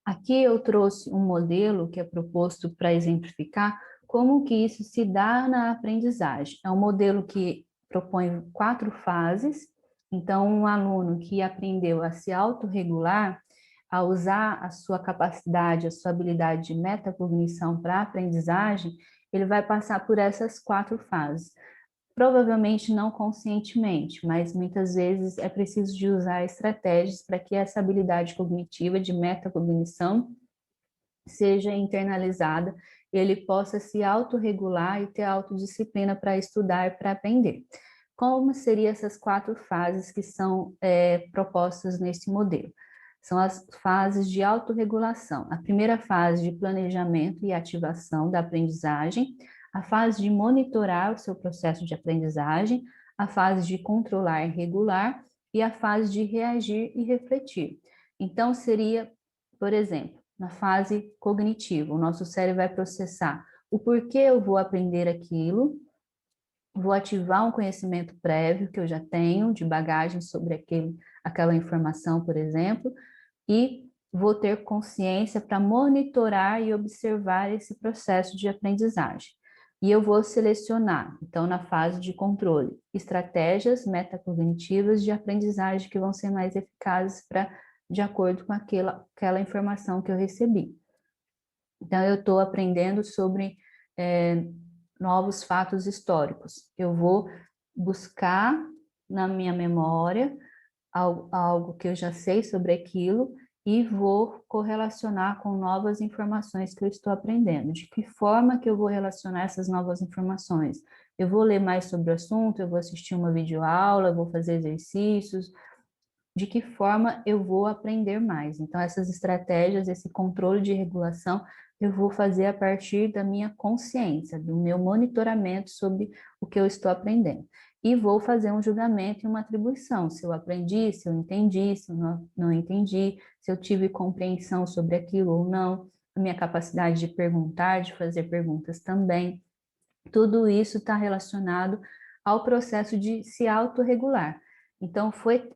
Aqui eu trouxe um modelo que é proposto para exemplificar como que isso se dá na aprendizagem. É um modelo que propõe 4 fases. Então, um aluno que aprendeu a se autorregular, a usar a sua capacidade, a sua habilidade de metacognição para a aprendizagem, ele vai passar por essas 4 fases. Provavelmente não conscientemente, mas muitas vezes é preciso de usar estratégias para que essa habilidade cognitiva de metacognição seja internalizada e ele possa se autorregular e ter autodisciplina para estudar e para aprender. Como seriam essas 4 fases que são propostas nesse modelo? São as fases de autorregulação. A primeira fase de planejamento e ativação da aprendizagem, a fase de monitorar o seu processo de aprendizagem, a fase de controlar e regular e a fase de reagir e refletir. Então, seria, por exemplo, na fase cognitiva, o nosso cérebro vai processar o porquê eu vou aprender aquilo, vou ativar um conhecimento prévio que eu já tenho, de bagagem sobre aquela informação, por exemplo, e vou ter consciência para monitorar e observar esse processo de aprendizagem. E eu vou selecionar, então, na fase de controle, estratégias metacognitivas de aprendizagem que vão ser mais eficazes de acordo com aquela informação que eu recebi. Então, eu estou aprendendo sobre novos fatos históricos. Eu vou buscar na minha memória algo que eu já sei sobre aquilo e vou correlacionar com novas informações que eu estou aprendendo. De que forma que eu vou relacionar essas novas informações? Eu vou ler mais sobre o assunto, eu vou assistir uma videoaula, eu vou fazer exercícios. De que forma eu vou aprender mais? Então, essas estratégias, esse controle de regulação, eu vou fazer a partir da minha consciência, do meu monitoramento sobre o que eu estou aprendendo. E vou fazer um julgamento e uma atribuição, se eu aprendi, se eu entendi, se eu não entendi, se eu tive compreensão sobre aquilo ou não, a minha capacidade de perguntar, de fazer perguntas também. Tudo isso está relacionado ao processo de se autorregular. Então, foi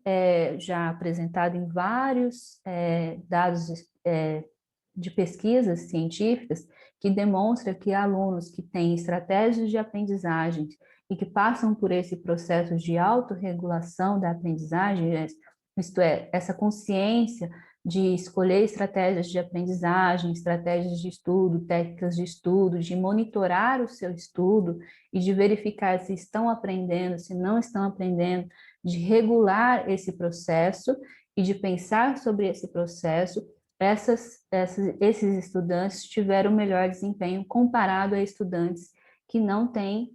já apresentado em vários dados de pesquisas científicas que demonstra que alunos que têm estratégias de aprendizagem e que passam por esse processo de autorregulação da aprendizagem, isto é, essa consciência de escolher estratégias de aprendizagem, estratégias de estudo, técnicas de estudo, de monitorar o seu estudo e de verificar se estão aprendendo, se não estão aprendendo, de regular esse processo e de pensar sobre esse processo, esses estudantes tiveram melhor desempenho comparado a estudantes que não têm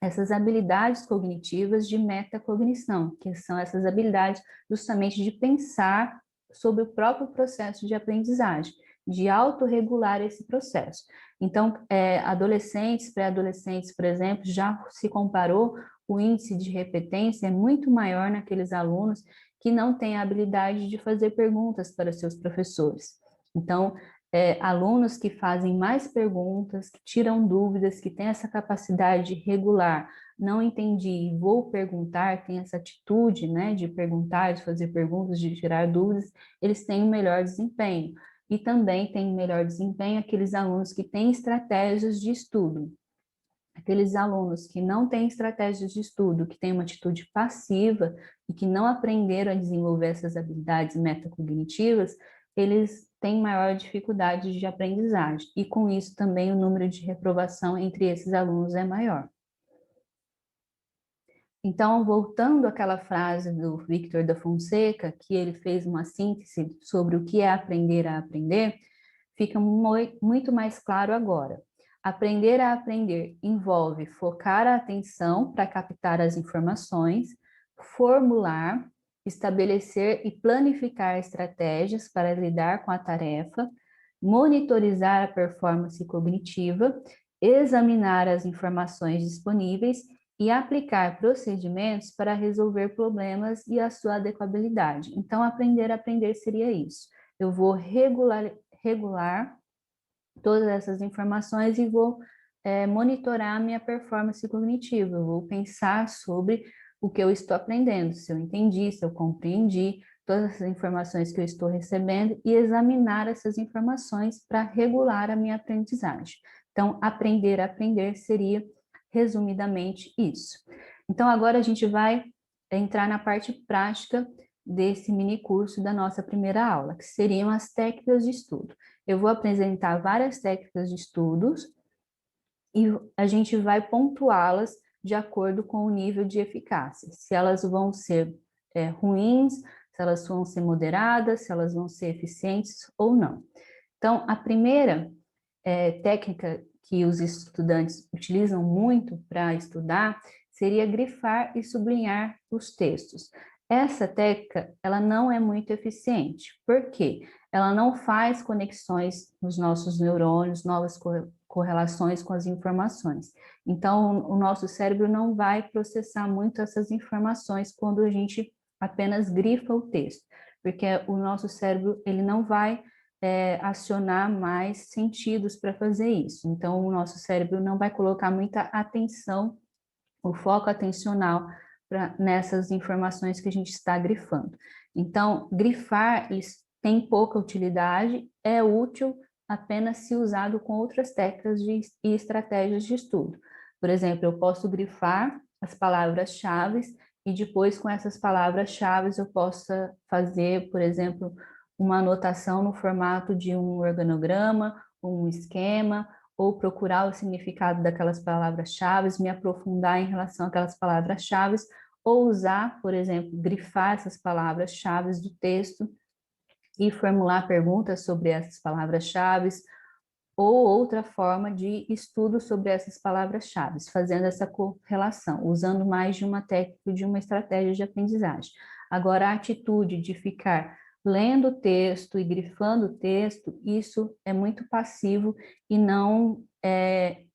essas habilidades cognitivas de metacognição, que são essas habilidades justamente de pensar sobre o próprio processo de aprendizagem, de autorregular esse processo. Então, adolescentes, pré-adolescentes, por exemplo, já se comparou, o índice de repetência é muito maior naqueles alunos que não têm a habilidade de fazer perguntas para seus professores. Então, alunos que fazem mais perguntas, que tiram dúvidas, que têm essa capacidade de regular, não entendi, vou perguntar, tem essa atitude, né, de perguntar, de fazer perguntas, de tirar dúvidas, eles têm um melhor desempenho. E também tem um melhor desempenho aqueles alunos que têm estratégias de estudo. Aqueles alunos que não têm estratégias de estudo, que têm uma atitude passiva e que não aprenderam a desenvolver essas habilidades metacognitivas, eles têm maior dificuldade de aprendizagem. E com isso também o número de reprovação entre esses alunos é maior. Então, voltando àquela frase do Victor da Fonseca, que ele fez uma síntese sobre o que é aprender a aprender, fica muito mais claro agora. Aprender a aprender envolve focar a atenção para captar as informações, formular, estabelecer e planificar estratégias para lidar com a tarefa, monitorizar a performance cognitiva, examinar as informações disponíveis e aplicar procedimentos para resolver problemas e a sua adequabilidade. Então, aprender a aprender seria isso. Eu vou regular todas essas informações e vou monitorar a minha performance cognitiva. Eu vou pensar sobre o que eu estou aprendendo, se eu entendi, se eu compreendi, todas as informações que eu estou recebendo e examinar essas informações para regular a minha aprendizagem. Então, aprender a aprender seria, resumidamente, isso. Então, agora a gente vai entrar na parte prática desse mini curso da nossa primeira aula, que seriam as técnicas de estudo. Eu vou apresentar várias técnicas de estudos e a gente vai pontuá-las de acordo com o nível de eficácia. Se elas vão ser ruins, se elas vão ser moderadas, se elas vão ser eficientes ou não. Então, a primeira técnica que os estudantes utilizam muito para estudar seria grifar e sublinhar os textos. Essa técnica, ela não é muito eficiente. Por quê? Ela não faz conexões nos nossos neurônios, novas correlações com as informações. Então, o nosso cérebro não vai processar muito essas informações quando a gente apenas grifa o texto, porque o nosso cérebro, ele não vai acionar mais sentidos para fazer isso. Então, o nosso cérebro não vai colocar muita atenção, o foco atencional nessas informações que a gente está grifando. Então, grifar isso tem pouca utilidade, é útil apenas se usado com outras técnicas e estratégias de estudo. Por exemplo, eu posso grifar as palavras-chave e depois com essas palavras-chave eu posso fazer, por exemplo, uma anotação no formato de um organograma, um esquema, ou procurar o significado daquelas palavras-chave, me aprofundar em relação àquelas palavras-chave, ou usar, por exemplo, grifar essas palavras-chave do texto e formular perguntas sobre essas palavras-chave, ou outra forma de estudo sobre essas palavras-chave, fazendo essa correlação, usando mais de uma técnica, de uma estratégia de aprendizagem. Agora, a atitude de ficar lendo o texto e grifando o texto, isso é muito passivo e não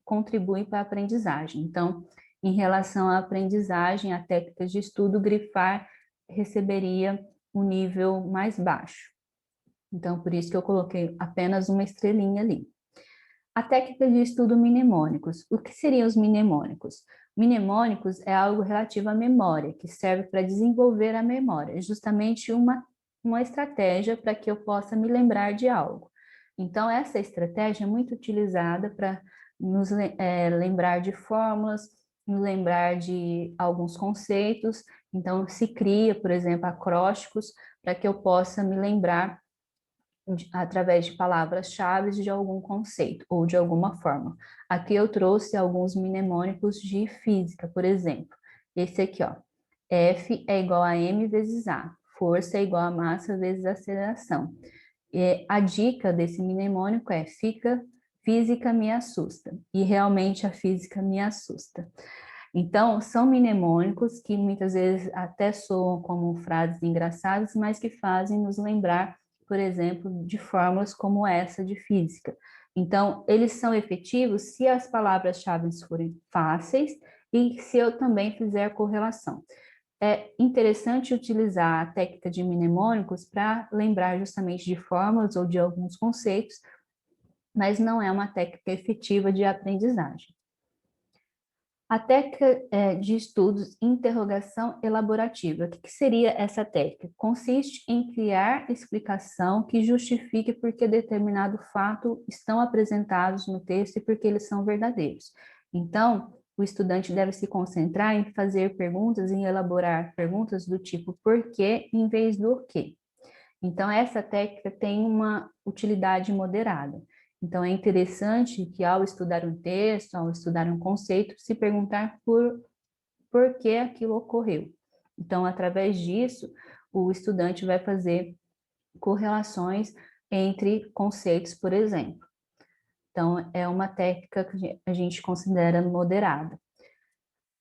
contribui para a aprendizagem. Então, em relação à aprendizagem, a técnica de estudo, grifar receberia um nível mais baixo. Então, por isso que eu coloquei apenas uma estrelinha ali. A técnica de estudo mnemônicos. O que seriam os mnemônicos? Mnemônicos é algo relativo à memória, que serve para desenvolver a memória. É justamente uma estratégia para que eu possa me lembrar de algo. Então, essa estratégia é muito utilizada para nos lembrar de fórmulas, nos lembrar de alguns conceitos. Então, se cria, por exemplo, acrósticos para que eu possa me lembrar através de palavras-chave de algum conceito ou de alguma forma. Aqui eu trouxe alguns mnemônicos de física, por exemplo. Esse aqui, ó. F é igual a m vezes a. Força é igual a massa vezes aceleração. E a dica desse mnemônico é física me assusta. E realmente a física me assusta. Então, são mnemônicos que muitas vezes até soam como frases engraçadas, mas que fazem nos lembrar, por exemplo, de fórmulas como essa de física. Então, eles são efetivos se as palavras-chave forem fáceis e se eu também fizer correlação. É interessante utilizar a técnica de mnemônicos para lembrar justamente de fórmulas ou de alguns conceitos, mas não é uma técnica efetiva de aprendizagem. A técnica de estudos interrogação elaborativa. O que seria essa técnica? Consiste em criar explicação que justifique por que determinado fato estão apresentados no texto e por que eles são verdadeiros. Então, o estudante deve se concentrar em fazer perguntas, em elaborar perguntas do tipo por quê em vez do quê. Então, essa técnica tem uma utilidade moderada. Então, é interessante que ao estudar um texto, ao estudar um conceito, se perguntar por que aquilo ocorreu. Então, através disso, o estudante vai fazer correlações entre conceitos, por exemplo. Então, é uma técnica que a gente considera moderada.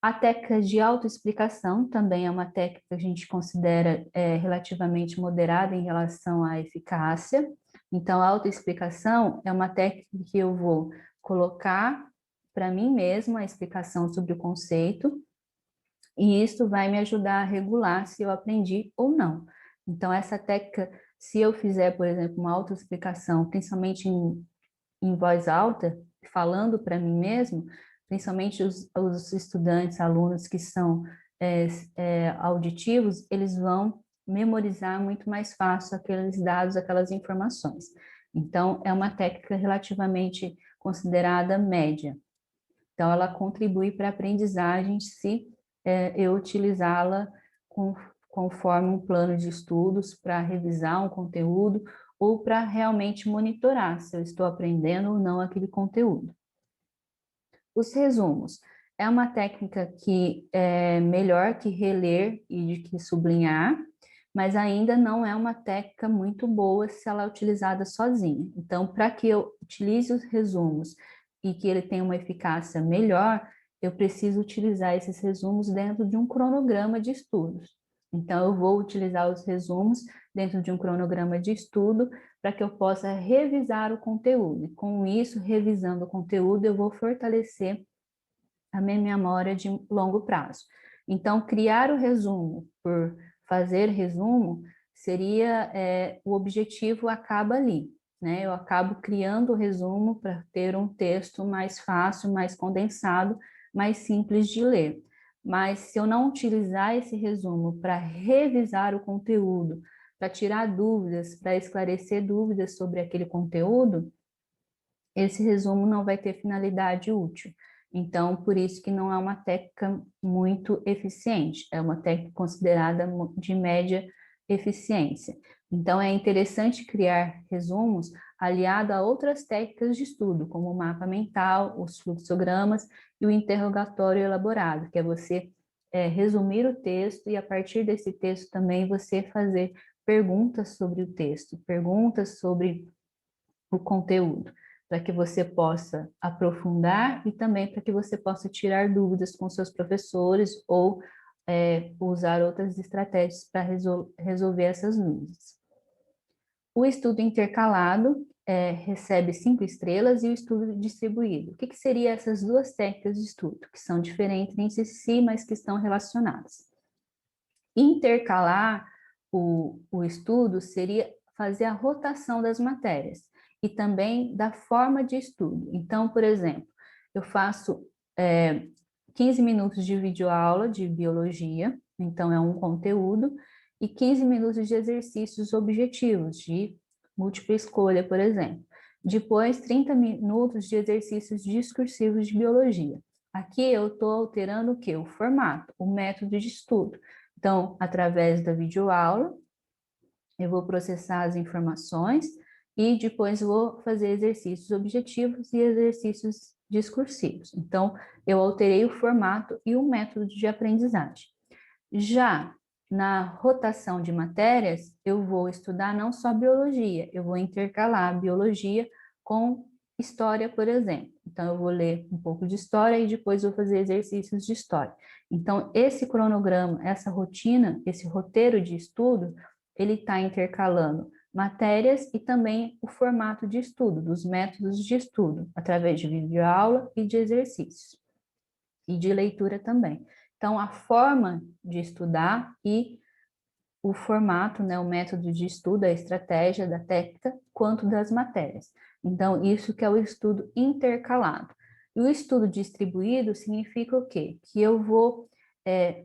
A técnica de autoexplicação também é uma técnica que a gente considera relativamente moderada em relação à eficácia. Então, a autoexplicação é uma técnica que eu vou colocar para mim mesma a explicação sobre o conceito, e isso vai me ajudar a regular se eu aprendi ou não. Então, essa técnica, se eu fizer, por exemplo, uma autoexplicação, principalmente em voz alta, falando para mim mesmo, principalmente os estudantes, alunos que são auditivos, eles vão memorizar muito mais fácil aqueles dados, aquelas informações. Então, é uma técnica relativamente considerada média. Então, ela contribui para a aprendizagem se eu utilizá-la conforme um plano de estudos para revisar um conteúdo ou para realmente monitorar se eu estou aprendendo ou não aquele conteúdo. Os resumos. É uma técnica que é melhor que reler e de que sublinhar, mas ainda não é uma técnica muito boa se ela é utilizada sozinha. Então, para que eu utilize os resumos e que ele tenha uma eficácia melhor, eu preciso utilizar esses resumos dentro de um cronograma de estudos. Então, eu vou utilizar os resumos dentro de um cronograma de estudo para que eu possa revisar o conteúdo. E com isso, revisando o conteúdo, eu vou fortalecer a minha memória de longo prazo. Então, criar o resumo por fazer resumo seria, o objetivo acaba ali, né? Eu acabo criando o resumo para ter um texto mais fácil, mais condensado, mais simples de ler. Mas se eu não utilizar esse resumo para revisar o conteúdo, para tirar dúvidas, para esclarecer dúvidas sobre aquele conteúdo, esse resumo não vai ter finalidade útil. Então, por isso que não é uma técnica muito eficiente, é uma técnica considerada de média eficiência. Então, é interessante criar resumos aliado a outras técnicas de estudo, como o mapa mental, os fluxogramas e o interrogatório elaborado, que é você resumir o texto e, a partir desse texto, também você fazer perguntas sobre o texto, perguntas sobre o conteúdo, para que você possa aprofundar e também para que você possa tirar dúvidas com seus professores ou usar outras estratégias para resolver essas dúvidas. O estudo intercalado recebe 5 estrelas e o estudo distribuído. O que seriam essas duas técnicas de estudo, que são diferentes entre si, mas que estão relacionadas? Intercalar o estudo seria fazer a rotação das matérias e também da forma de estudo. Então, por exemplo, eu faço 15 minutos de videoaula de biologia, então é um conteúdo, e 15 minutos de exercícios objetivos, de múltipla escolha, por exemplo. Depois, 30 minutos de exercícios discursivos de biologia. Aqui eu estou alterando o quê? O formato, o método de estudo. Então, através da videoaula, eu vou processar as informações e depois vou fazer exercícios objetivos e exercícios discursivos. Então, eu alterei o formato e o método de aprendizagem. Já na rotação de matérias, eu vou estudar não só biologia, eu vou intercalar biologia com história, por exemplo. Então, eu vou ler um pouco de história e depois vou fazer exercícios de história. Então, esse cronograma, essa rotina, esse roteiro de estudo, ele está intercalando matérias e também o formato de estudo, dos métodos de estudo, através de videoaula e de exercícios, e de leitura também. Então, a forma de estudar e o formato, né, o método de estudo, a estratégia da técnica, quanto das matérias. Então, isso que é o estudo intercalado. E o estudo distribuído significa o quê? Que eu vou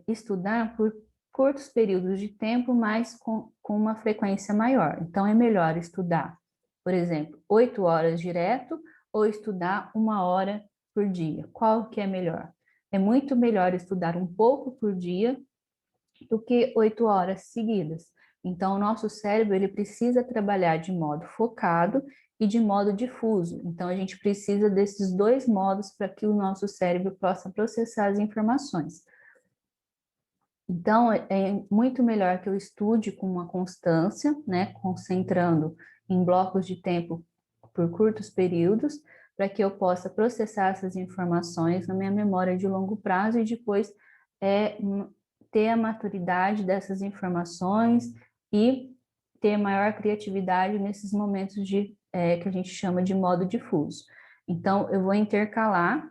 estudar por curtos períodos de tempo, mas com uma frequência maior. Então, é melhor estudar, por exemplo, 8 horas direto ou estudar 1 hora por dia. Qual que é melhor? É muito melhor estudar um pouco por dia do que 8 horas seguidas. Então, o nosso cérebro ele precisa trabalhar de modo focado e de modo difuso. Então, a gente precisa desses dois modos para que o nosso cérebro possa processar as informações. Então, é muito melhor que eu estude com uma constância, né, concentrando em blocos de tempo por curtos períodos, para que eu possa processar essas informações na minha memória de longo prazo e depois ter a maturidade dessas informações e ter maior criatividade nesses momentos que a gente chama de modo difuso. Então, eu vou intercalar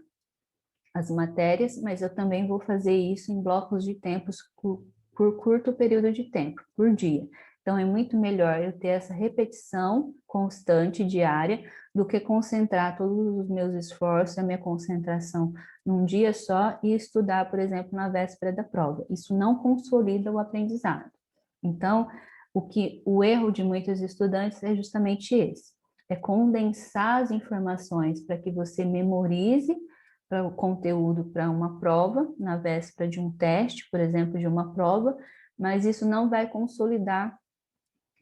as matérias, mas eu também vou fazer isso em blocos de tempos por curto período de tempo, por dia. Então, é muito melhor eu ter essa repetição constante, diária, do que concentrar todos os meus esforços, a minha concentração num dia só e estudar, por exemplo, na véspera da prova. Isso não consolida o aprendizado. Então, o erro de muitos estudantes é justamente esse, é condensar as informações para que você memorize para o conteúdo para uma prova, na véspera de um teste, por exemplo, de uma prova, mas isso não vai consolidar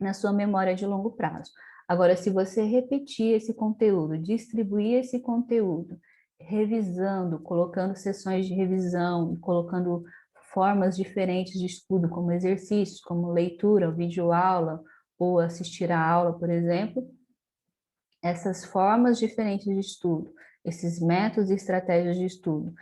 na sua memória de longo prazo. Agora, se você repetir esse conteúdo, distribuir esse conteúdo, revisando, colocando sessões de revisão, colocando formas diferentes de estudo, como exercícios, como leitura, videoaula, ou assistir a aula, por exemplo, essas formas diferentes de estudo, esses métodos e estratégias de estudo,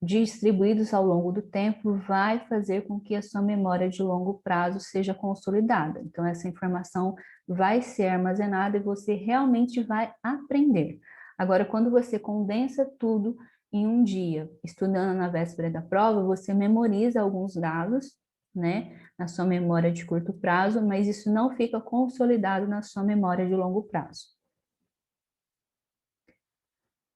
distribuídos ao longo do tempo, vai fazer com que a sua memória de longo prazo seja consolidada. Então, essa informação vai ser armazenada e você realmente vai aprender. Agora, quando você condensa tudo em um dia, estudando na véspera da prova, você memoriza alguns dados, né, na sua memória de curto prazo, mas isso não fica consolidado na sua memória de longo prazo.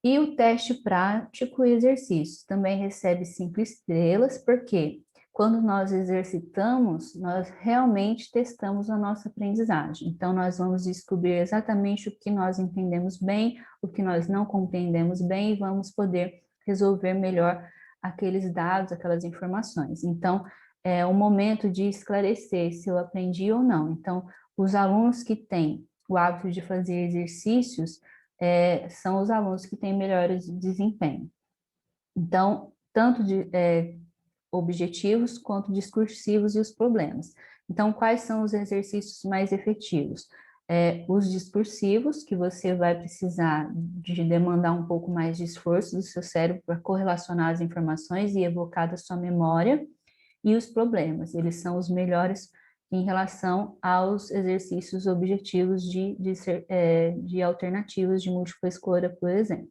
E o teste prático e exercícios também recebe 5 estrelas, porque quando nós exercitamos, nós realmente testamos a nossa aprendizagem. Então, nós vamos descobrir exatamente o que nós entendemos bem, o que nós não compreendemos bem, e vamos poder resolver melhor aqueles dados, aquelas informações. Então, é o momento de esclarecer se eu aprendi ou não. Então, os alunos que têm o hábito de fazer exercícios, são os alunos que têm melhores desempenho. Então, tanto de objetivos quanto discursivos e os problemas. Então, quais são os exercícios mais efetivos? Os discursivos, que você vai precisar de demandar um pouco mais de esforço do seu cérebro para correlacionar as informações e evocar da sua memória, e os problemas, eles são os melhores em relação aos exercícios objetivos de alternativas de múltipla escolha, por exemplo.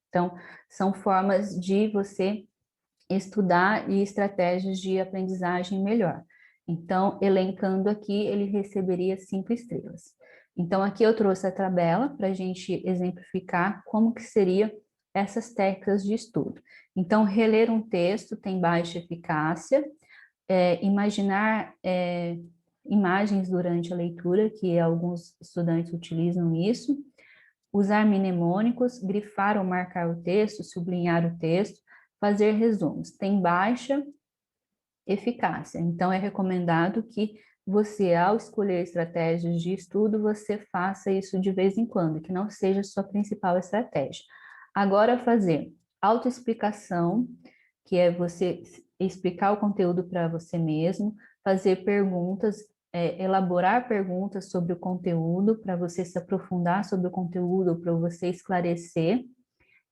Então, são formas de você estudar e estratégias de aprendizagem melhor. Então, elencando aqui, ele receberia 5 estrelas. Então, aqui eu trouxe a tabela para a gente exemplificar como que seria essas técnicas de estudo. Então, reler um texto tem baixa eficácia, imaginar imagens durante a leitura, que alguns estudantes utilizam isso, usar mnemônicos, grifar ou marcar o texto, sublinhar o texto, fazer resumos. Tem baixa eficácia, então é recomendado que você, ao escolher estratégias de estudo, você faça isso de vez em quando, que não seja a sua principal estratégia. Agora, fazer autoexplicação, que é você explicar o conteúdo para você mesmo, fazer perguntas, elaborar perguntas sobre o conteúdo, para você se aprofundar sobre o conteúdo, para você esclarecer,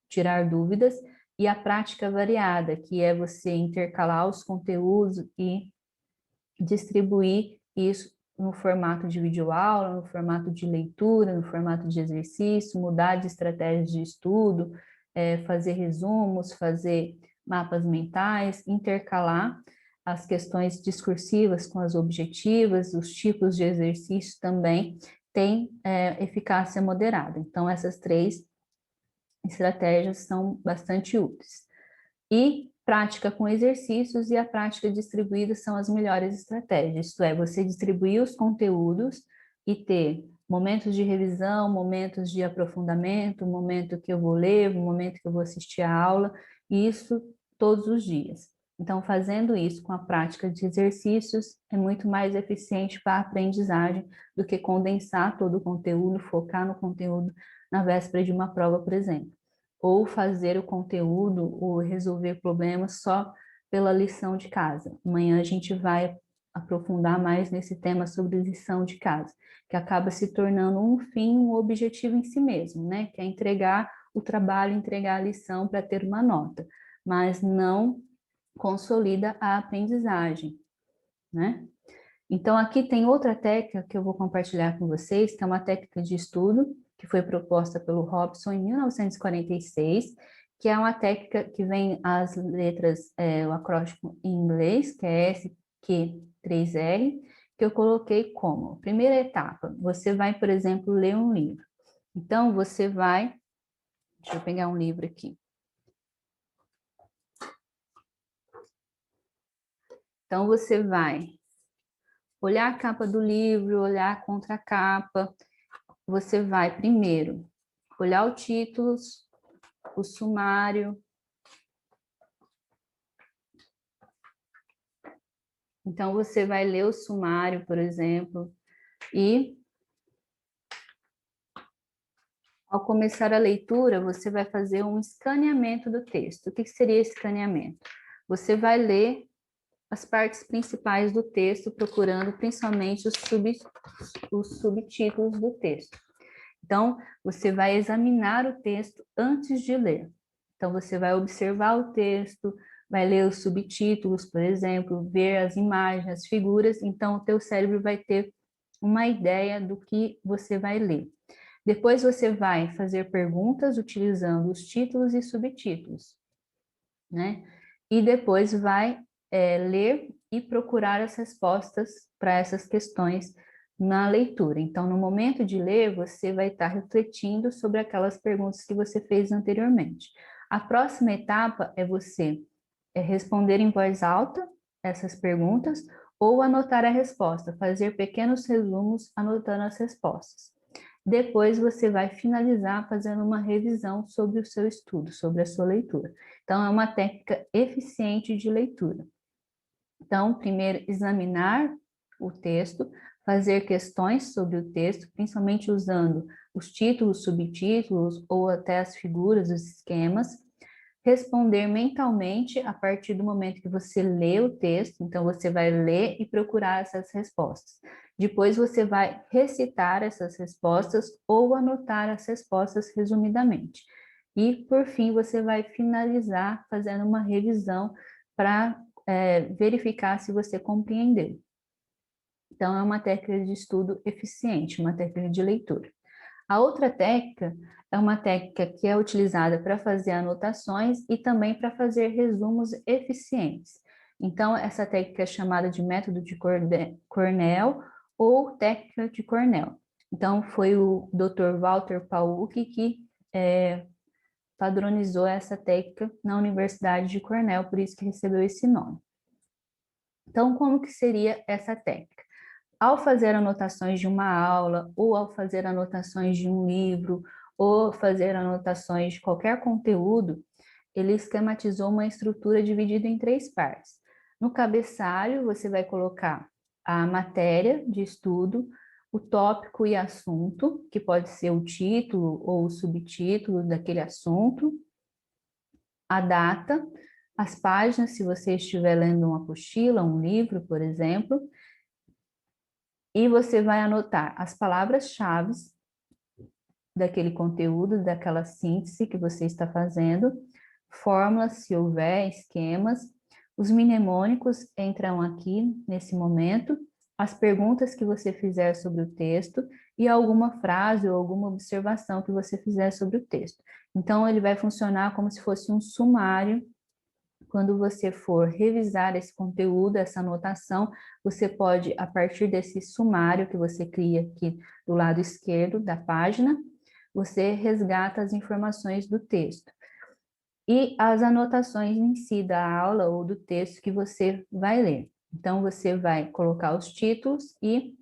tirar dúvidas, e a prática variada, que é você intercalar os conteúdos e distribuir isso no formato de videoaula, no formato de leitura, no formato de exercício, mudar de estratégias de estudo, fazer resumos, fazer mapas mentais, intercalar as questões discursivas com as objetivas, os tipos de exercício também têm eficácia moderada. Então, essas 3 estratégias são bastante úteis. E prática com exercícios e a prática distribuída são as melhores estratégias, isto é, você distribuir os conteúdos e ter momentos de revisão, momentos de aprofundamento, momento que eu vou ler, momento que eu vou assistir a aula, e isso todos os dias. Então, fazendo isso com a prática de exercícios, é muito mais eficiente para a aprendizagem do que condensar todo o conteúdo, focar no conteúdo na véspera de uma prova, por exemplo. Ou fazer o conteúdo, ou resolver problemas só pela lição de casa. Amanhã a gente vai aprofundar mais nesse tema sobre lição de casa, que acaba se tornando um fim, um objetivo em si mesmo, né? Que é entregar o trabalho, entregar a lição para ter uma nota, mas não consolida a aprendizagem, né? Então, aqui tem outra técnica que eu vou compartilhar com vocês, que é uma técnica de estudo, que foi proposta pelo Robson em 1946, que é uma técnica que vem as letras, o acróstico em inglês, que é SQ3R, que eu coloquei como primeira etapa. Você vai, por exemplo, ler um livro. Então, você vai... Deixa eu pegar um livro aqui. Então, você vai olhar a capa do livro, olhar a contracapa. Você vai, primeiro, olhar o título, o sumário. Então, você vai ler o sumário, por exemplo, e ao começar a leitura, você vai fazer um escaneamento do texto. O que seria escaneamento? Você vai ler as partes principais do texto, procurando principalmente os subtítulos do texto. Então, você vai examinar o texto antes de ler. Então, você vai observar o texto, vai ler os subtítulos, por exemplo, ver as imagens, as figuras. Então, o teu cérebro vai ter uma ideia do que você vai ler. Depois, você vai fazer perguntas utilizando os títulos e subtítulos, né? E depois vai ler e procurar as respostas para essas questões na leitura. Então, no momento de ler, você vai estar refletindo sobre aquelas perguntas que você fez anteriormente. A próxima etapa é você responder em voz alta essas perguntas ou anotar a resposta, fazer pequenos resumos anotando as respostas. Depois você vai finalizar fazendo uma revisão sobre o seu estudo, sobre a sua leitura. Então, é uma técnica eficiente de leitura. Então, primeiro, examinar o texto, fazer questões sobre o texto, principalmente usando os títulos, subtítulos ou até as figuras, os esquemas. Responder mentalmente a partir do momento que você lê o texto, então você vai ler e procurar essas respostas. Depois você vai recitar essas respostas ou anotar as respostas resumidamente. E, por fim, você vai finalizar fazendo uma revisão para verificar se você compreendeu. Então, é uma técnica de estudo eficiente, uma técnica de leitura. A outra técnica é uma técnica que é utilizada para fazer anotações e também para fazer resumos eficientes. Então, essa técnica é chamada de método de Cornell ou técnica de Cornell. Então, foi o Dr. Walter Pauk que padronizou essa técnica na Universidade de Cornell, por isso que recebeu esse nome. Então, como que seria essa técnica? Ao fazer anotações de uma aula, ou ao fazer anotações de um livro, ou fazer anotações de qualquer conteúdo, ele esquematizou uma estrutura dividida em 3 partes. No cabeçalho, você vai colocar a matéria de estudo, o tópico e assunto, que pode ser o título ou o subtítulo daquele assunto, a data, as páginas, se você estiver lendo uma apostila, um livro, por exemplo, e você vai anotar as palavras-chave daquele conteúdo, daquela síntese que você está fazendo, fórmulas, se houver, esquemas, os mnemônicos entram aqui nesse momento, as perguntas que você fizer sobre o texto e alguma frase ou alguma observação que você fizer sobre o texto. Então, ele vai funcionar como se fosse um sumário. Quando você for revisar esse conteúdo, essa anotação, você pode, a partir desse sumário que você cria aqui do lado esquerdo da página, você resgata as informações do texto. E as anotações em si da aula ou do texto que você vai ler. Então, você vai colocar os títulos e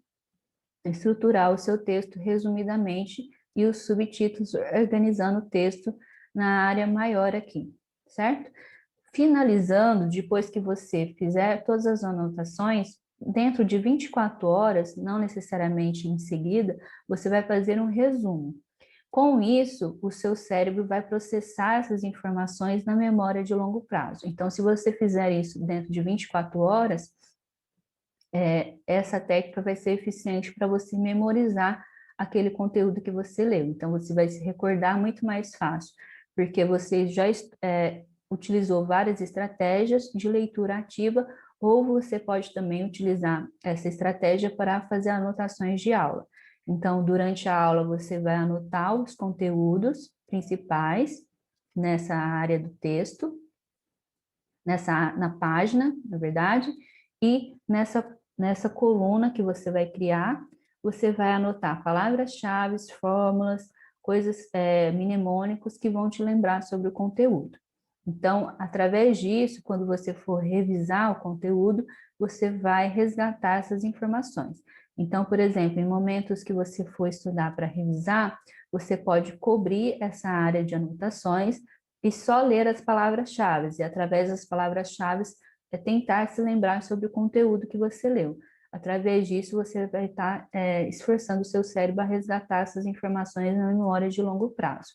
estruturar o seu texto resumidamente e os subtítulos organizando o texto na área maior aqui, certo? Finalizando, depois que você fizer todas as anotações, dentro de 24 horas, não necessariamente em seguida, você vai fazer um resumo. Com isso, o seu cérebro vai processar essas informações na memória de longo prazo. Então, se você fizer isso dentro de 24 horas, essa técnica vai ser eficiente para você memorizar aquele conteúdo que você leu. Então, você vai se recordar muito mais fácil, porque você já utilizou várias estratégias de leitura ativa ou você pode também utilizar essa estratégia para fazer anotações de aula. Então, durante a aula, você vai anotar os conteúdos principais nessa área do texto, na página, na verdade, e nessa coluna que você vai criar, você vai anotar palavras-chave, fórmulas, coisas, mnemônicos que vão te lembrar sobre o conteúdo. Então, através disso, quando você for revisar o conteúdo, você vai resgatar essas informações. Então, por exemplo, em momentos que você for estudar para revisar, você pode cobrir essa área de anotações e só ler as palavras-chave, e através das palavras-chave tentar se lembrar sobre o conteúdo que você leu. Através disso, você vai estar esforçando o seu cérebro a resgatar essas informações na memória de longo prazo.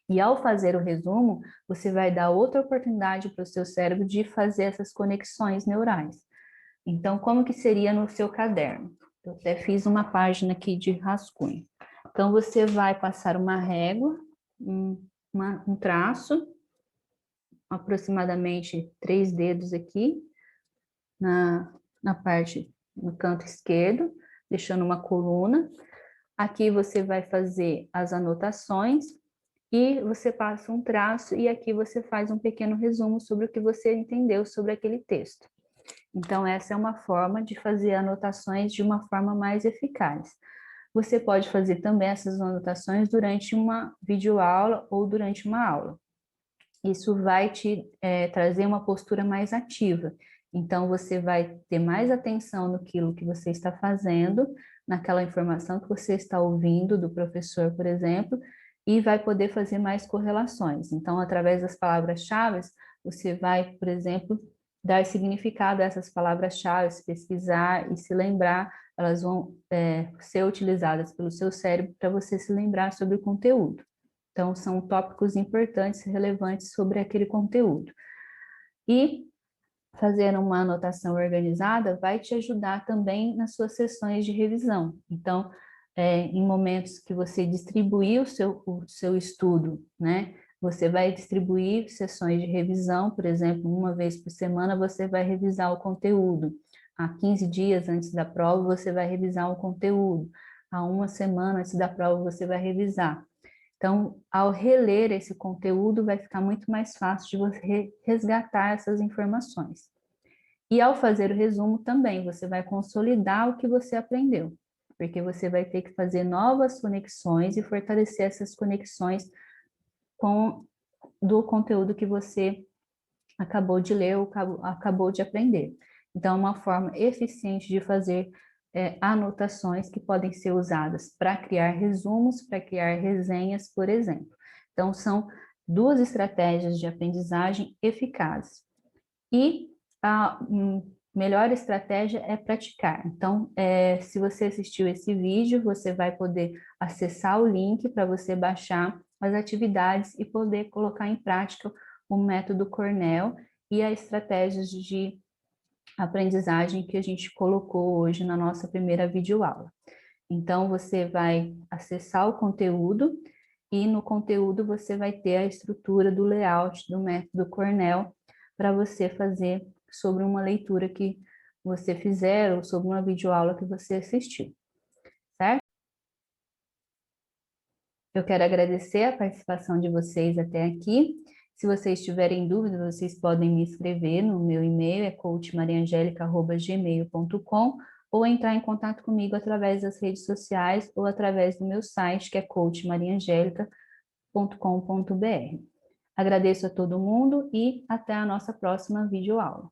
E ao fazer o resumo, você vai dar outra oportunidade para o seu cérebro de fazer essas conexões neurais. Então, como que seria no seu caderno? Eu até fiz uma página aqui de rascunho. Então, você vai passar uma régua, um traço, aproximadamente 3 dedos aqui, na parte, no canto esquerdo, deixando uma coluna. Aqui você vai fazer as anotações, e você passa um traço, e aqui você faz um pequeno resumo sobre o que você entendeu sobre aquele texto. Então, essa é uma forma de fazer anotações de uma forma mais eficaz. Você pode fazer também essas anotações durante uma videoaula ou durante uma aula. Isso vai te trazer uma postura mais ativa. Então, você vai ter mais atenção naquilo que você está fazendo, naquela informação que você está ouvindo do professor, por exemplo, e vai poder fazer mais correlações. Então, através das palavras-chave, você vai, por exemplo, dar significado a essas palavras-chave, pesquisar e se lembrar, elas vão ser utilizadas pelo seu cérebro para você se lembrar sobre o conteúdo. Então, são tópicos importantes e relevantes sobre aquele conteúdo. E fazer uma anotação organizada vai te ajudar também nas suas sessões de revisão. Então, em momentos que você distribuir o seu estudo, né? Você vai distribuir sessões de revisão, por exemplo, uma vez por semana você vai revisar o conteúdo. Há 15 dias antes da prova você vai revisar o conteúdo. Há uma semana antes da prova você vai revisar. Então, ao reler esse conteúdo, vai ficar muito mais fácil de você resgatar essas informações. E ao fazer o resumo também, você vai consolidar o que você aprendeu, porque você vai ter que fazer novas conexões e fortalecer essas conexões do conteúdo que você acabou de ler ou acabou de aprender. Então, é uma forma eficiente de fazer anotações que podem ser usadas para criar resumos, para criar resenhas, por exemplo. Então, são 2 estratégias de aprendizagem eficazes. E a melhor estratégia é praticar. Então, se você assistiu esse vídeo, você vai poder acessar o link para você baixar as atividades e poder colocar em prática o método Cornell e as estratégias de aprendizagem que a gente colocou hoje na nossa primeira videoaula. Então, você vai acessar o conteúdo e no conteúdo você vai ter a estrutura do layout do método Cornell para você fazer sobre uma leitura que você fizer ou sobre uma videoaula que você assistiu, certo? Eu quero agradecer a participação de vocês até aqui. Se vocês tiverem dúvidas, vocês podem me escrever no meu e-mail, é coachmariangelica@gmail.com, ou entrar em contato comigo através das redes sociais ou através do meu site, que é coachmariangelica.com.br. Agradeço a todo mundo e até a nossa próxima videoaula.